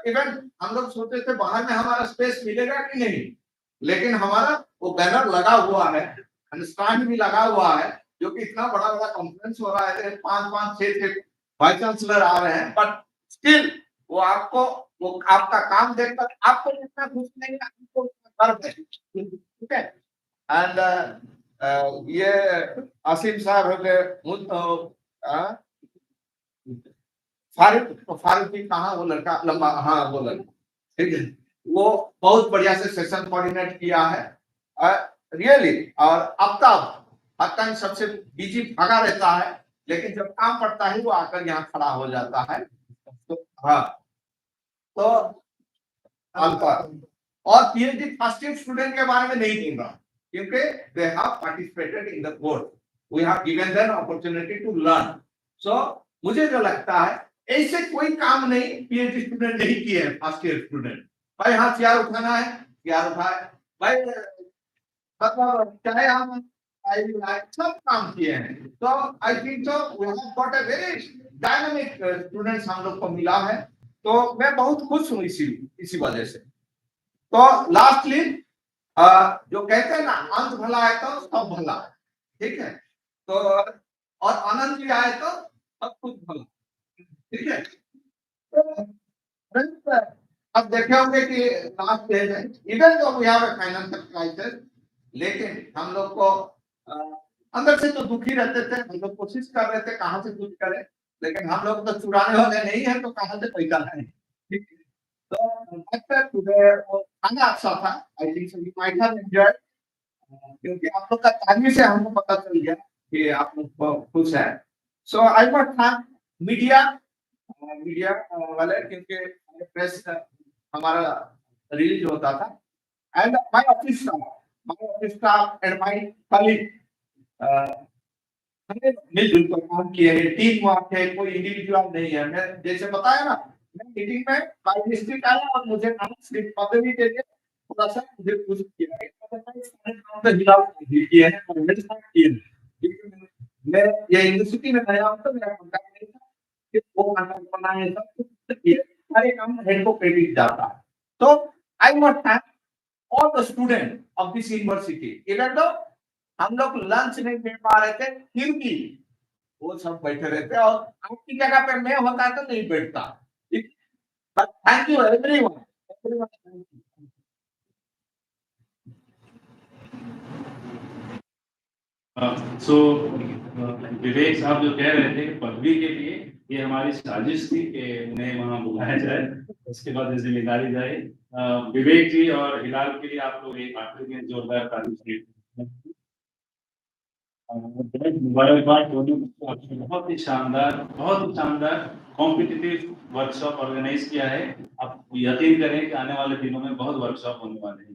[SPEAKER 7] इवन हम लोग सोचते थे बाहर में हमारा स्पेस मिलेगा कि नहीं, लेकिन हमारा वो बैनर लगा हुआ है, स्टैंड भी लगा हुआ है, जो कि इतना बड़ा बड़ा कॉन्फ्रेंस हो रहा है, 5-5-6 वाइस चांसलर आ रहे हैं, बट स्टिल वो आपको वो आपका काम देखकर आपको जितना खुश नहीं है आपको गर्व है, ठीक है। एंड ये आसिम साहब फारूकी कहाँ वो लड़का लंबा, हाँ वो लड़का, ठीक है, वो बहुत बढ़िया से सेशन कोऑर्डिनेट किया है रियली। और आफ्ताब हर टाइम सबसे बिजी भगा रहता है, लेकिन जब काम पड़ता है वो आकर यहाँ खड़ा हो जाता है। तो हाँ, तो अल्फा और पीएचडी फर्स्ट ईयर स्टूडेंट के बारे में नहीं बोल रहा, क्योंकि they have participated in the course, we have given them opportunity to learn. So मुझे जो लगता है ऐसे कोई काम नहीं पीएचडी स्टूडेंट नहीं किए हैं फर्स्ट ईयर स्टूडेंट। भाई हाथ यार उठाना है, यार उठाए भाई, मतलब चाहे हम सब काम किए हैं। तो I think so we have got a very dynamic students हम लोग को मिला है, तो मैं बहुत खुश हूँ इसी वजह से। तो लास्टली जो कहते हैं ना, अंत भला है तो सब भला, ठीक है, तो और आनंद भी आए तो सब कुछ भला, ठीक है। तो friends, अब देखे होंगे कि लास्ट डेज है, even though we have a financial crisis, लेकिन हम लोग को अंदर से तो दुखी रहते थे, हम लोग कोशिश कर रहे थे कहाँ से कुछ करें, लेकिन हम लोग तो चुराने वाले नहीं है, तो कहाँ से पैसा लाएं, ठीक है। तो खाना अच्छा था, आई think so you might have enjoyed, क्योंकि आप लोग का ताली से हमको पता चल गया कि आप लोग खुश है। सो आई वांट थैंक मीडिया वाले, क्योंकि प्रेस हमारा रिलीज होता था, and my office staff and my colleague, हमने मिलजुल कर काम किए हैं, टीम वर्क है, कोई इंडिविजुअल नहीं है। मैं जैसे बताया ना, मैं मीटिंग में बाय मिस्टेक आया और मुझे नाम सिर्फ पदवी के लिए थोड़ा सा मुझे कुछ किया है, काम पे हिलाव किए हैं और मेरे साथ किए हैं, क्योंकि मैं ये यूनिवर्सिटी में नया हूं, तो मेरा कॉन्टैक्ट नहीं था कि वो कॉन्टैक्ट बनाए, सब कुछ किए, सारे काम हेड को क्रेडिट जाता है। तो I want thank all the student of this university, even though हम लोग लंच नहीं दे पा रहे थे, फिर भी वो सब बैठे रहते, और आपकी जगह पे मैं होता तो नहीं बैठता। Thank you everyone.
[SPEAKER 2] So Vivek साहब जो कह रहे थे पदवी के लिए ये हमारी साजिश थी कि उन्हें वहां बुलाया जाए, उसके बाद जिम्मेदारी जाए। विवेक जी और हिलाल के लिए आप लोग एक आखिरी में जोरदार तारीफ। मुबारकबाद दोनों को, आपने बहुत ही शानदार कॉम्पिटिटिव वर्कशॉप ऑर्गेनाइज किया है। आप यकीन करें कि आने वाले दिनों में बहुत वर्कशॉप होने वाले हैं।